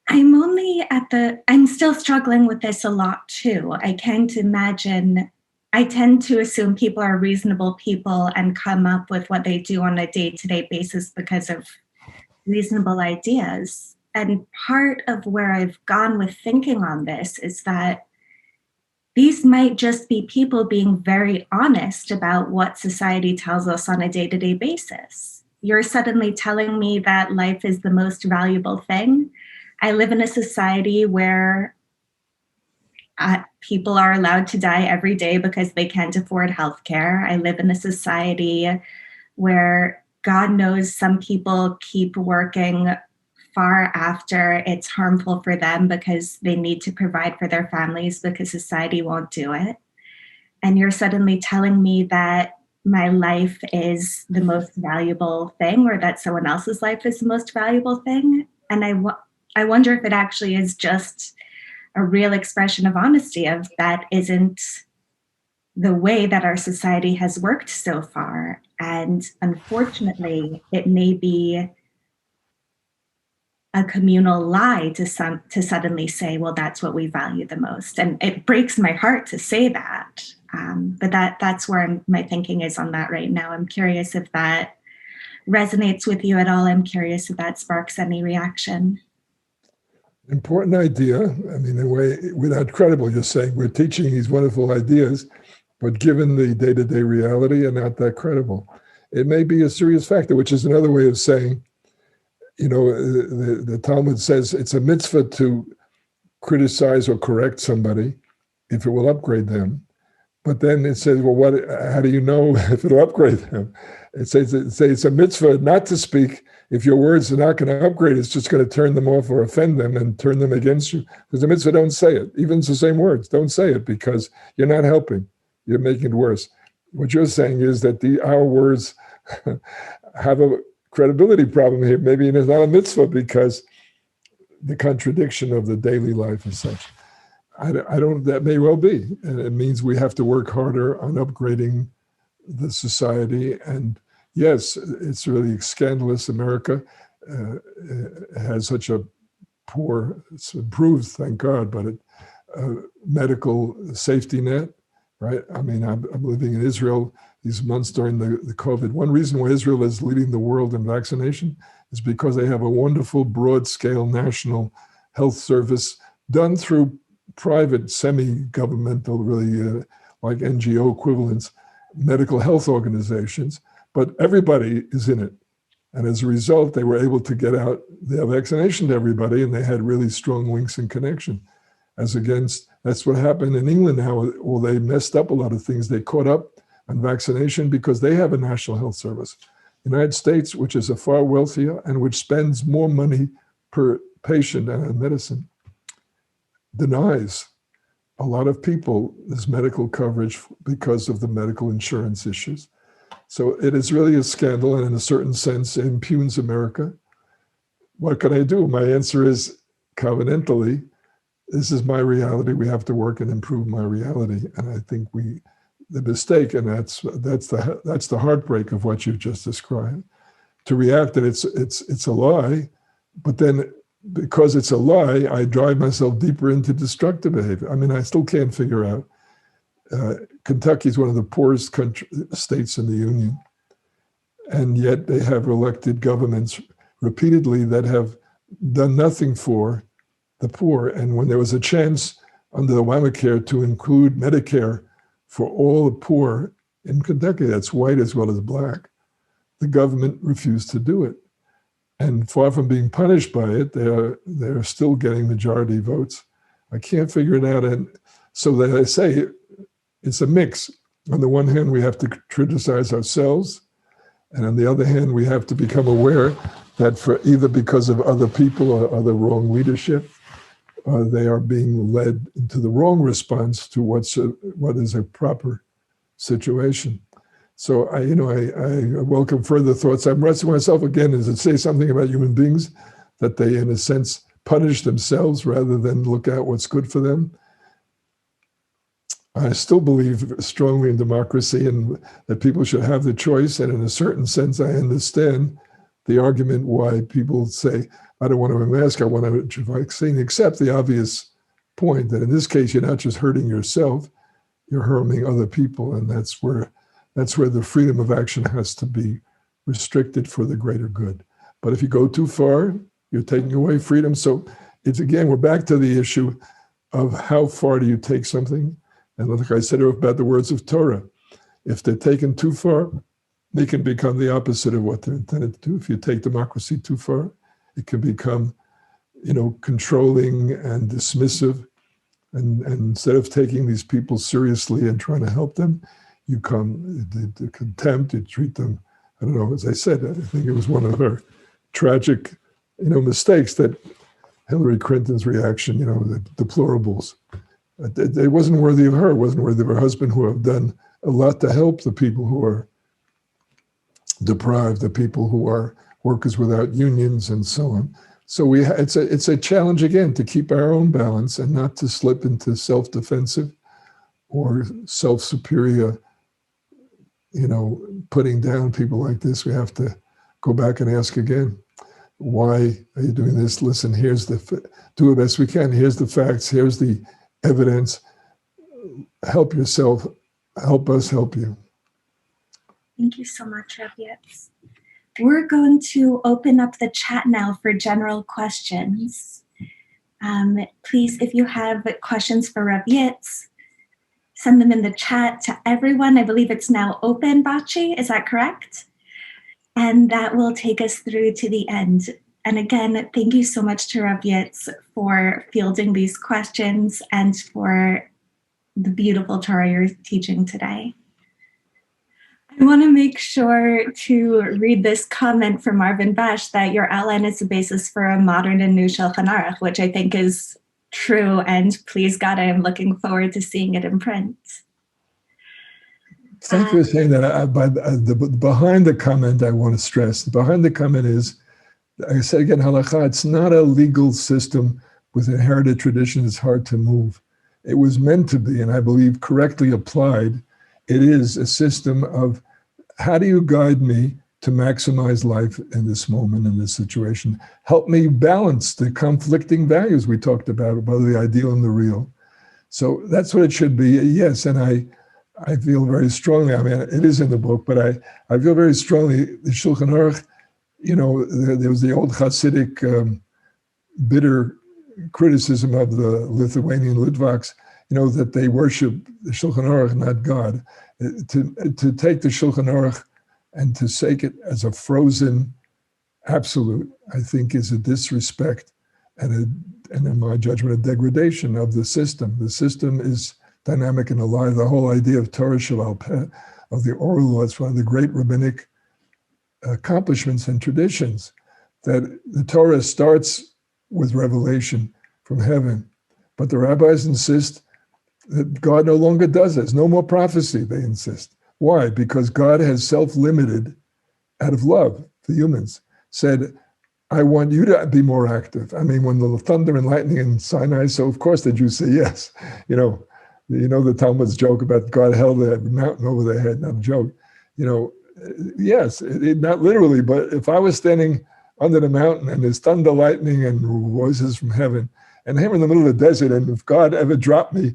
I'm still struggling with this a lot too. I tend to assume people are reasonable people and come up with what they do on a day-to-day basis because of reasonable ideas. And part of where I've gone with thinking on this is that these might just be people being very honest about what society tells us on a day-to-day basis. You're suddenly telling me that life is the most valuable thing. I live in a society where people are allowed to die every day because they can't afford healthcare. I live in a society where God knows some people keep working far after it's harmful for them because they need to provide for their families because society won't do it. And you're suddenly telling me that my life is the most valuable thing, or that someone else's life is the most valuable thing. And I wonder if it actually is just a real expression of honesty of that isn't the way that our society has worked so far. And unfortunately, it may be a communal lie to suddenly say, well, that's what we value the most. And it breaks my heart to say that. But that's where my thinking is on that right now. I'm curious if that resonates with you at all. I'm curious if that sparks any reaction. Important idea. I mean, in a way, without credible, you're saying we're teaching these wonderful ideas, but given the day-to-day reality, are not that credible. It may be a serious factor, which is another way of saying, the Talmud says it's a mitzvah to criticize or correct somebody if it will upgrade them. But then it says, well, how do you know if it'll upgrade them? It says it's a mitzvah not to speak if your words are not going to upgrade. It's just going to turn them off or offend them and turn them against you. Because the mitzvah, don't say it. Even it's the same words. Don't say it because you're not helping. You're making it worse. What you're saying is that our words have a credibility problem here. Maybe it's not a mitzvah because the contradiction of the daily life is such. I don't, that may well be. And it means we have to work harder on upgrading the society. And yes, it's really scandalous. America has such a poor, it's improved, thank God, but medical safety net, right? I mean, I'm living in Israel these months during the COVID. One reason why Israel is leading the world in vaccination is because they have a wonderful broad-scale national health service done through private, semi-governmental, really like NGO equivalents, medical health organizations, but everybody is in it. And as a result, they were able to get out their vaccination to everybody, and they had really strong links and connection. As against, that's what happened in England now. Well, they messed up a lot of things. They caught up on vaccination because they have a national health service. The United States, which is a far wealthier and which spends more money per patient on medicine, denies a lot of people this medical coverage because of the medical insurance issues. So it is really a scandal, and in a certain sense, it impugns America. What can I do? My answer is covenantally, this is my reality. We have to work and improve my reality. And I think the mistake, and that's the heartbreak of what you've just described, to react that it's a lie, but then because it's a lie, I drive myself deeper into destructive behavior. I mean, I still can't figure out. Kentucky is one of the poorest states in the Union, and yet they have elected governments repeatedly that have done nothing for the poor. And when there was a chance under the Obamacare to include Medicare for all the poor in Kentucky, that's white as well as black, the government refused to do it. And far from being punished by it, they're still getting majority votes. I can't figure it out. And so that I say, it's a mix. On the one hand, we have to criticize ourselves. And on the other hand, we have to become aware that for either because of other people or other wrong leadership, they are being led into the wrong response to what is a proper situation. So I welcome further thoughts. I'm wrestling myself again, is it say something about human beings that they, in a sense, punish themselves rather than look at what's good for them? I still believe strongly in democracy and that people should have the choice. And in a certain sense, I understand the argument why people say, I don't want to wear a mask, I want to vaccine, except the obvious point that in this case, you're not just hurting yourself, you're harming other people. And that's where the freedom of action has to be restricted for the greater good. But if you go too far, you're taking away freedom. So it's, again, we're back to the issue of how far do you take something? And like I said about the words of Torah, if they're taken too far, they can become the opposite of what they're intended to do. If you take democracy too far, it can become, controlling and dismissive. And instead of taking these people seriously and trying to help them, you come the contempt, you treat them, I don't know, as I said, I think it was one of her tragic, mistakes that Hillary Clinton's reaction, the deplorables. It wasn't worthy of her, it wasn't worthy of her husband, who have done a lot to help the people who are deprived, the people who are workers without unions and so on. So it's a challenge, again, to keep our own balance and not to slip into self-defensive or self-superior, putting down people like this. We have to go back and ask again. Why are you doing this? Listen, do the best we can. Here's the facts. Here's the evidence. Help yourself. Help us help you. Thank you so much, Rabbi Yitz. We're going to open up the chat now for general questions. Please, if you have questions for Rabbi Yitz, send them in the chat to everyone. I believe it's now open, Bachi. Is that correct? And that will take us through to the end. And again, thank you so much to Rabbi Yitz for fielding these questions and for the beautiful Torah you're teaching today. I want to make sure to read this comment from Marvin Bash that your outline is the basis for a modern and new Shulchan Aruch, which I think is true. And please God, I am looking forward to seeing it in print. Thank you for saying that. Behind the comment, I want to stress, behind the comment is, I said again, halakha, it's not a legal system with inherited tradition. It's hard to move. It was meant to be, and I believe correctly applied, it is a system of how do you guide me to maximize life in this moment, in this situation? Help me balance the conflicting values we talked about the ideal and the real. So that's what it should be. Yes, and I feel very strongly, I mean, it is in the book, but I feel very strongly, the Shulchan Aruch, there was the old Hasidic bitter criticism of the Lithuanian Litvaks, that they worship the Shulchan Aruch, not God. To take the Shulchan Aruch and to take it as a frozen absolute, I think is a disrespect and in my judgment, a degradation of the system. The system is dynamic and alive. The whole idea of Torah Shabbat Laws, of the oral law, it's one of the great rabbinic accomplishments and traditions, that the Torah starts with revelation from heaven, but the rabbis insist that God no longer does this. No more prophecy, they insist. Why? Because God has self-limited, out of love for humans, said, I want you to be more active. I mean, when the thunder and lightning in Sinai, so of course the Jews say yes. The Talmud's joke about God held the mountain over their head, not a joke. Yes, not literally, but if I was standing under the mountain and there's thunder, lightning, and voices from heaven, and here in the middle of the desert, and if God ever dropped me,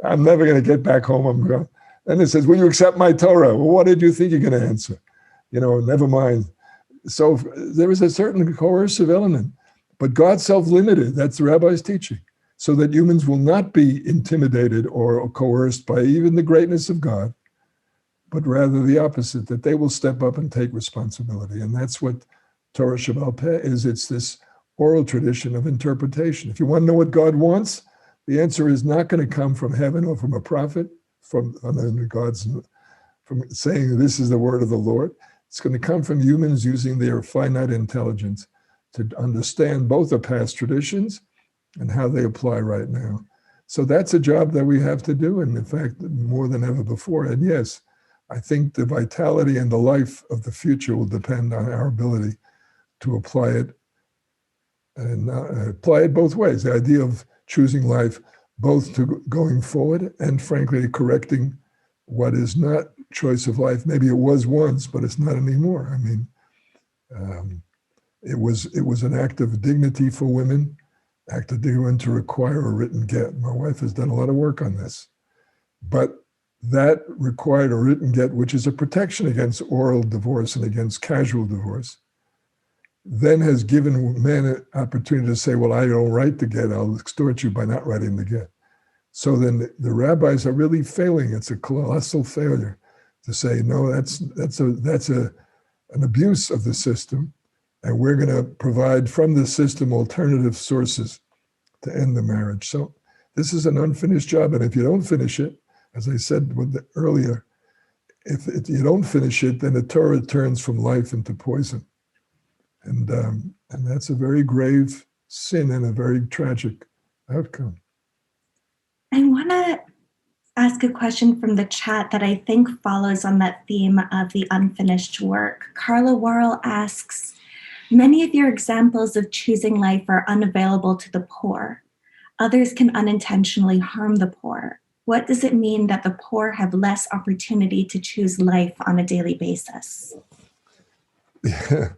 I'm never going to get back home. I'm going. And it says, will you accept my Torah? Well, what did you think you're going to answer? Never mind. So there is a certain coercive element, but God's self-limited. That's the rabbi's teaching, so that humans will not be intimidated or coerced by even the greatness of God, but rather the opposite, that they will step up and take responsibility. And that's what Torah Shabbat is. It's this oral tradition of interpretation. If you want to know what God wants, the answer is not going to come from heaven or from a prophet, from saying this is the word of the Lord. It's going to come from humans using their finite intelligence to understand both the past traditions and how they apply right now. So that's a job that we have to do, and in fact, more than ever before. And yes, I think the vitality and the life of the future will depend on our ability to apply it, and apply it both ways. The idea of choosing life, both to going forward and frankly correcting what is not choice of life. Maybe it was once, but it's not anymore. I mean, it was an act of dignity for women, act of dignity to require a written get. My wife has done a lot of work on this, but that required a written get, which is a protection against oral divorce and against casual divorce, then has given men an opportunity to say, well, I don't write the get, I'll extort you by not writing the get. So then the rabbis are really failing. It's a colossal failure to say, no, that's an abuse of the system, and we're going to provide from the system alternative sources to end the marriage. So this is an unfinished job, and if you don't finish it, as I said earlier, if you don't finish it, then the Torah turns from life into poison. And that's a very grave sin and a very tragic outcome. I want to ask a question from the chat that I think follows on that theme of the unfinished work. Carla Worrell asks, many of your examples of choosing life are unavailable to the poor. Others can unintentionally harm the poor. What does it mean that the poor have less opportunity to choose life on a daily basis? Yeah.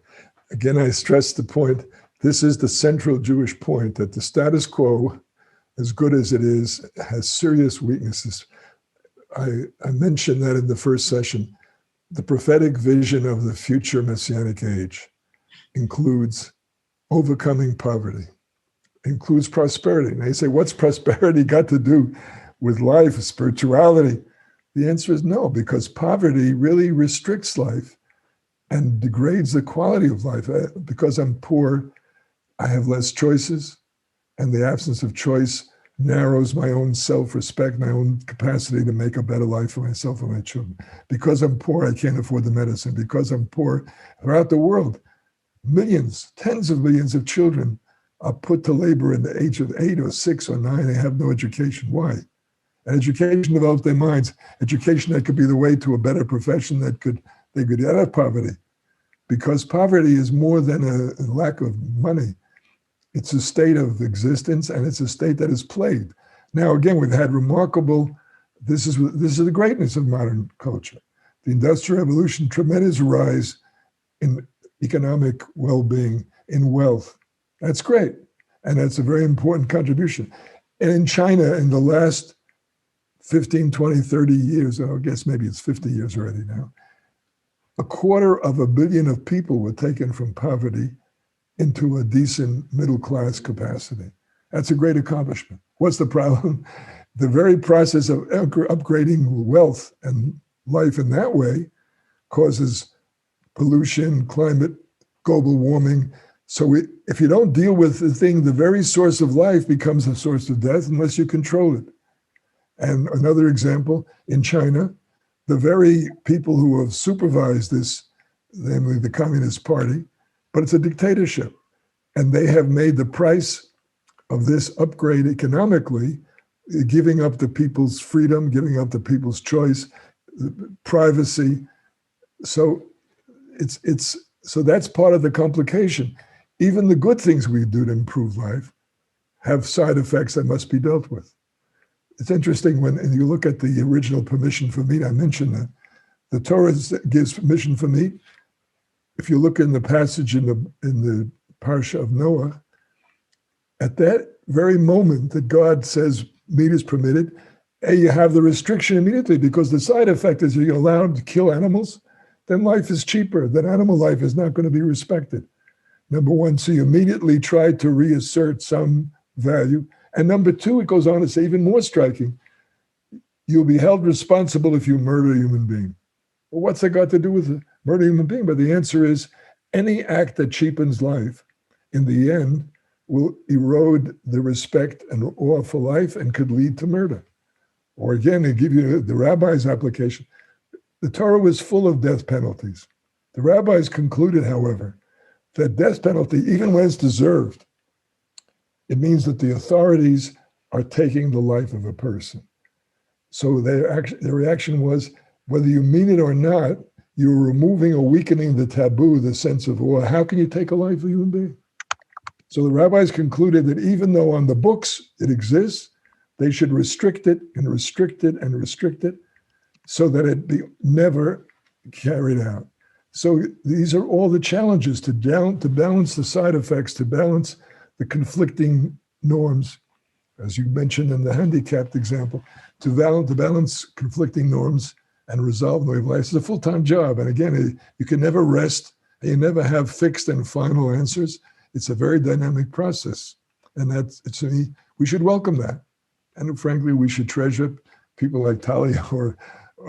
Again, I stress the point, this is the central Jewish point, that the status quo, as good as it is, has serious weaknesses. I mentioned that in the first session. The prophetic vision of the future Messianic age includes overcoming poverty, includes prosperity. And they say, what's prosperity got to do with life, spirituality? The answer is no, because poverty really restricts life and degrades the quality of life. Because I'm poor, I have less choices, and the absence of choice narrows my own self-respect, my own capacity to make a better life for myself and my children. Because I'm poor, I can't afford the medicine. Because I'm poor, throughout the world, millions, tens of millions of children are put to labor in the age of 8 or 6 or 9. They have no education. Why? And education develops their minds. Education that could be the way to a better profession they could get out of poverty. Because poverty is more than a lack of money. It's a state of existence, and it's a state that is plagued. Now, again, we've had remarkable, this is the greatness of modern culture. The Industrial Revolution, tremendous rise in economic well-being, in wealth. That's great. And that's a very important contribution. And in China, in the last 15, 20, 30 years, I guess maybe it's 50 years already now, 250 million of people were taken from poverty into a decent middle-class capacity. That's a great accomplishment. What's the problem? The very process of upgrading wealth and life in that way causes pollution, climate, global warming. So if you don't deal with the thing, the very source of life becomes a source of death unless you control it. And another example, in China, the very people who have supervised this, namely the Communist Party, but it's a dictatorship. And they have made the price of this upgrade economically, giving up the people's freedom, giving up the people's choice, privacy. So so that's part of the complication. Even the good things we do to improve life have side effects that must be dealt with. It's interesting when you look at the original permission for meat, I mentioned that. The Torah gives permission for meat. If you look in the passage in the Parsha of Noah, at that very moment that God says meat is permitted, you have the restriction immediately, because the side effect is you're allowed to kill animals, then life is cheaper, then animal life is not going to be respected. Number one, so you immediately try to reassert some value. And number two, it goes on to say, even more striking, you'll be held responsible if you murder a human being. Well, what's that got to do with murder a human being? But the answer is, any act that cheapens life, in the end, will erode the respect and awe for life and could lead to murder. Or again, they give you the rabbi's application. The Torah was full of death penalties. The rabbis concluded, however, that death penalty, even when it's deserved, it means that the authorities are taking the life of a person. So their reaction was, whether you mean it or not, you're removing or weakening the taboo, the sense of, well, how can you take a life of a human being? So the rabbis concluded that even though on the books it exists, they should restrict it and restrict it and restrict it so that it be never carried out. So these are all the challenges to balance the side effects, to balance the conflicting norms, as you mentioned in the handicapped example, to balance conflicting norms and resolve the way of life. It's a full-time job. And again, you can never rest, and you never have fixed and final answers. It's a very dynamic process. And we should welcome that. And frankly, we should treasure people like Talia or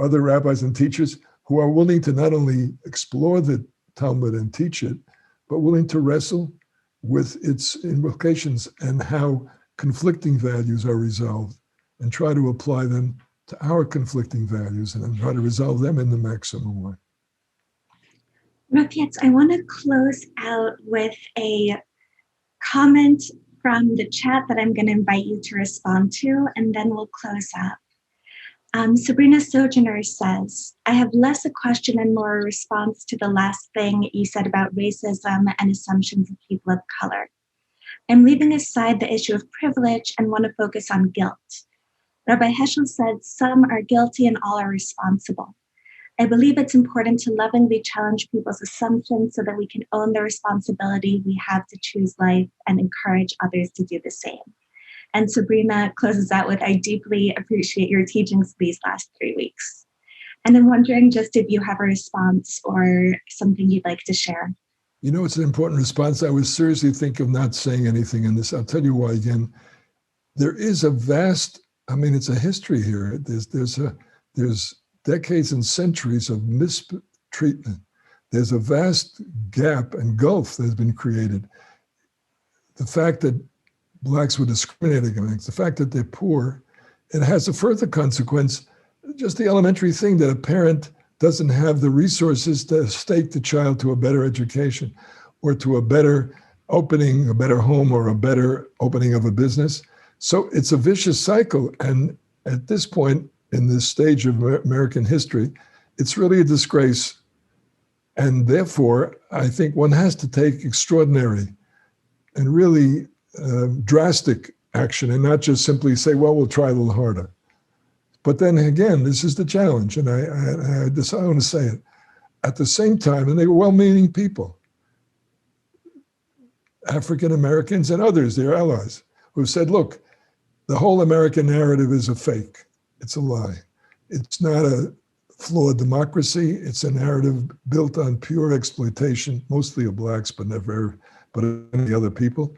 other rabbis and teachers who are willing to not only explore the Talmud and teach it, but willing to wrestle with its implications and how conflicting values are resolved, and try to apply them to our conflicting values and then try to resolve them in the maximum way. Rabbi Yitz, I want to close out with a comment from the chat that I'm going to invite you to respond to, and then we'll close up. Sabrina Sojourner says, I have less a question and more a response to the last thing you said about racism and assumptions of people of color. I'm leaving aside the issue of privilege and want to focus on guilt. Rabbi Heschel said, some are guilty and all are responsible. I believe it's important to lovingly challenge people's assumptions so that we can own the responsibility we have to choose life and encourage others to do the same. And Sabrina closes out with, I deeply appreciate your teachings these last 3 weeks. And I'm wondering just if you have a response or something you'd like to share. You know, it's an important response. I was seriously thinking of not saying anything in this. I'll tell you why again. There is a vast, it's a history here. There's decades and centuries of mistreatment. There's a vast gap and gulf that has been created. The fact that Blacks were discriminated against, the fact that they're poor, it has a further consequence, just the elementary thing that a parent doesn't have the resources to stake the child to a better education or to a better opening, a better home, or a better opening of a business. So it's a vicious cycle. And at this point in this stage of American history, it's really a disgrace. And therefore, I think one has to take extraordinary and really drastic action and not just simply say, well, we'll try a little harder. But then again, this is the challenge. And I want to say it. At the same time, and they were well-meaning people, African Americans and others, their allies, who said, look, the whole American narrative is a fake. It's a lie. It's not a flawed democracy. It's a narrative built on pure exploitation, mostly of Blacks, but any other people.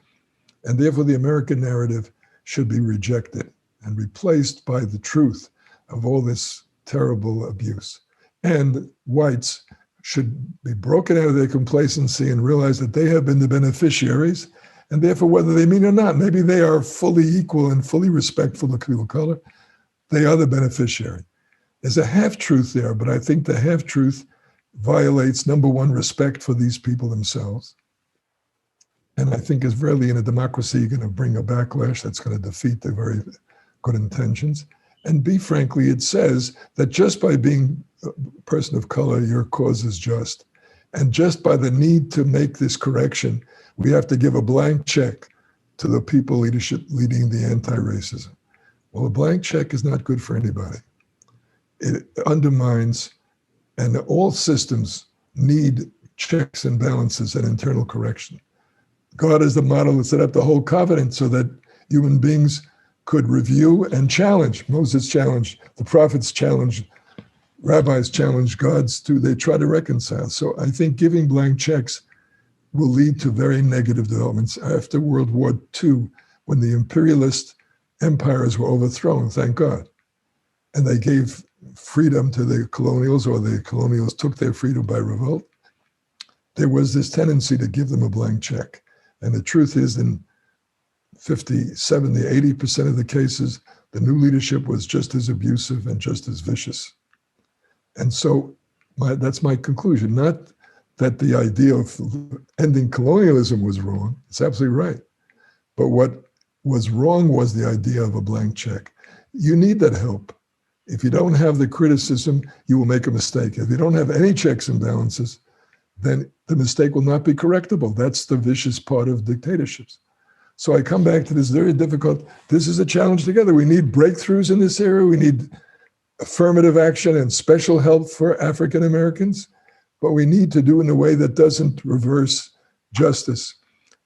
And therefore, the American narrative should be rejected and replaced by the truth of all this terrible abuse. And whites should be broken out of their complacency and realize that they have been the beneficiaries. And therefore, whether they mean or not, maybe they are fully equal and fully respectful of people of color, they are the beneficiary. There's a half-truth there, but I think the half-truth violates, number one, respect for these people themselves. And I think is rarely in a democracy going to bring a backlash that's going to defeat their very good intentions. And B, frankly, it says that just by being a person of color, your cause is just. And just by the need to make this correction, we have to give a blank check to the people leadership leading the anti-racism. Well, a blank check is not good for anybody. It undermines, and all systems need checks and balances and internal correction. God is the model that set up the whole covenant so that human beings could review and challenge. Moses challenged, the prophets challenged, rabbis challenged, they try to reconcile. So I think giving blank checks will lead to very negative developments. After World War II, when the imperialist empires were overthrown, thank God, and they gave freedom to the colonials, or the colonials took their freedom by revolt, there was this tendency to give them a blank check. And the truth is, in 50, 70, 80% of the cases, the new leadership was just as abusive and just as vicious. And so that's my conclusion. Not that the idea of ending colonialism was wrong. It's absolutely right. But what was wrong was the idea of a blank check. You need that help. If you don't have the criticism, you will make a mistake. If you don't have any checks and balances, then the mistake will not be correctable. That's the vicious part of dictatorships. So I come back to this very difficult, this is a challenge together. We need breakthroughs in this area. We need affirmative action and special help for African Americans, but we need to do it in a way that doesn't reverse justice.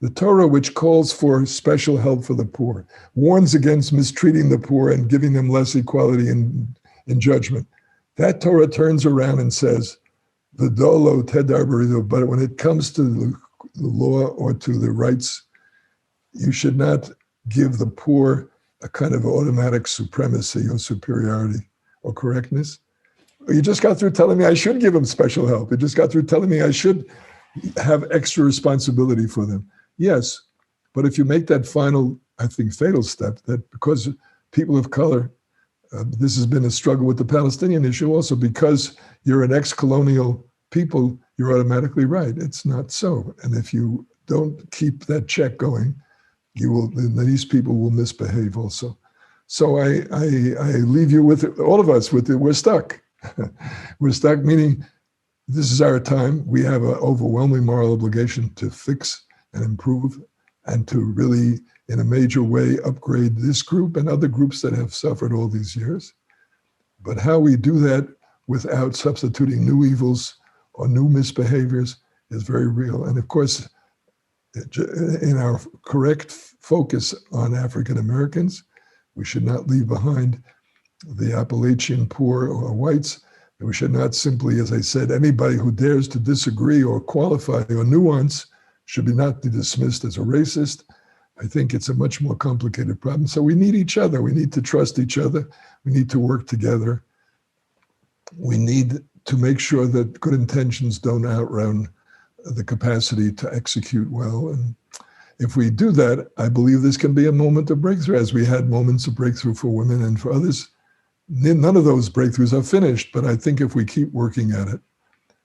The Torah, which calls for special help for the poor, warns against mistreating the poor and giving them less equality in judgment. That Torah turns around and says, V'dolo tedar b'rido, but when it comes to the law or to the rights, you should not give the poor a kind of automatic supremacy or superiority or correctness. You just got through telling me I should give them special help. You just got through telling me I should have extra responsibility for them. Yes, but if you make that final, I think, fatal step, that because people of color, this has been a struggle with the Palestinian issue also, because you're an ex-colonial people, you're automatically right. It's not so. And if you don't keep that check going, these people will misbehave also. So I leave you with, all of us, we're stuck. We're stuck, meaning this is our time. We have an overwhelming moral obligation to fix and improve and to really, in a major way, upgrade this group and other groups that have suffered all these years. But how we do that without substituting new evils or new misbehaviors is very real. And of course, in our correct focus on African Americans, we should not leave behind the Appalachian poor or whites. And we should not simply, as I said, anybody who dares to disagree or qualify or nuance should not be dismissed as a racist. I think it's a much more complicated problem. So we need each other. We need to trust each other. We need to work together. We need to make sure that good intentions don't outrun the capacity to execute well. And if we do that, I believe this can be a moment of breakthrough, as we had moments of breakthrough for women and for others. None of those breakthroughs are finished, but I think if we keep working at it,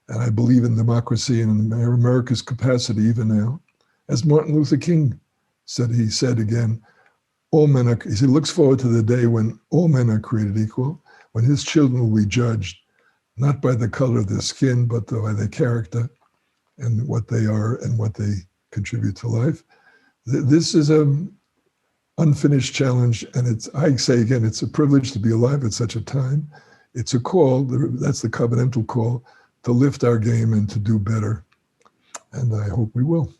and I believe in democracy and in America's capacity even now, as Martin Luther King said, he said again, all men are, he looks forward to the day when all men are created equal, when his children will be judged, not by the color of their skin, but by their character and what they are and what they contribute to life. This is an unfinished challenge, and I say again, it's a privilege to be alive at such a time. It's a call, that's the covenantal call, to lift our game and to do better. And I hope we will.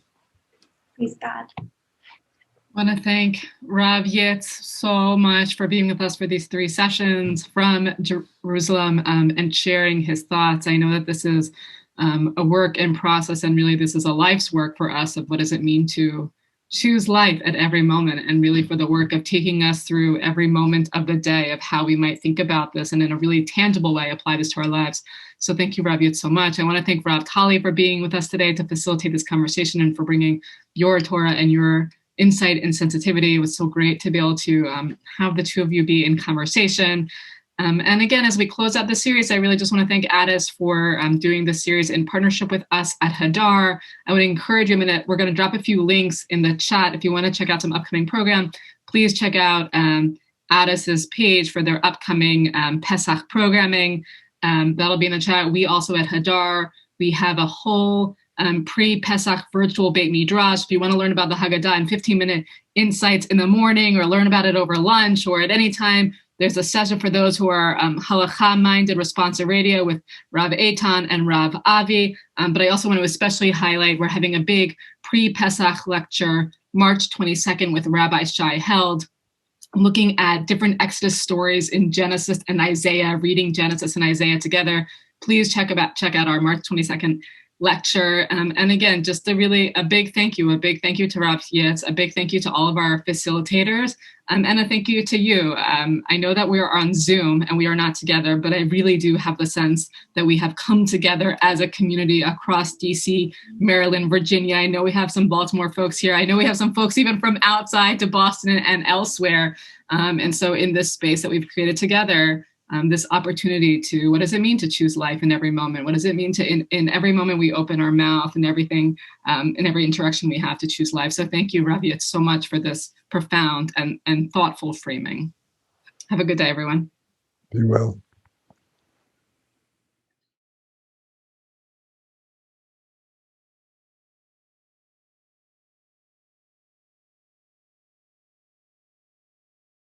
Praise God. I want to thank Rav Yitz so much for being with us for these 3 sessions from Jerusalem and sharing his thoughts. I know that this is a work in process, and really this is a life's work for us of what does it mean to choose life at every moment, and really for the work of taking us through every moment of the day of how we might think about this and in a really tangible way apply this to our lives. So thank you, Rav Yitz, so much. I want to thank Rav Tali for being with us today to facilitate this conversation and for bringing your Torah and your insight and sensitivity. It was so great to be able to have the two of you be in conversation. And again, as we close out the series, I really just want to thank Addis for doing this series in partnership with us at Hadar. I would encourage you, we're going to drop a few links in the chat. If you want to check out some upcoming program, please check out Addis's page for their upcoming Pesach programming. That'll be in the chat. We also at Hadar, we have a whole pre-Pesach virtual Beit Midrash. If you want to learn about the Haggadah in 15-minute insights in the morning, or learn about it over lunch or at any time, there's a session for those who are halakha-minded, Responsive Radio with Rav Eitan and Rav Avi. But I also want to especially highlight, we're having a big pre-Pesach lecture, March 22nd with Rabbi Shai Held, looking at different Exodus stories in Genesis and Isaiah, reading Genesis and Isaiah together. Please check out our March 22nd lecture. And again, just a big thank you to Rav Yitz, a big thank you to all of our facilitators, and a thank you to you. I know that we are on Zoom and we are not together, but I really do have the sense that we have come together as a community across DC, Maryland, Virginia. I know we have some Baltimore folks here. I know we have some folks even from outside to Boston and elsewhere. And so in this space that we've created together, this opportunity to, what does it mean to choose life in every moment? What does it mean to, in every moment we open our mouth and everything, in every interaction we have, to choose life? So thank you, Rav Yitz, so much for this profound and thoughtful framing. Have a good day, everyone. Be well.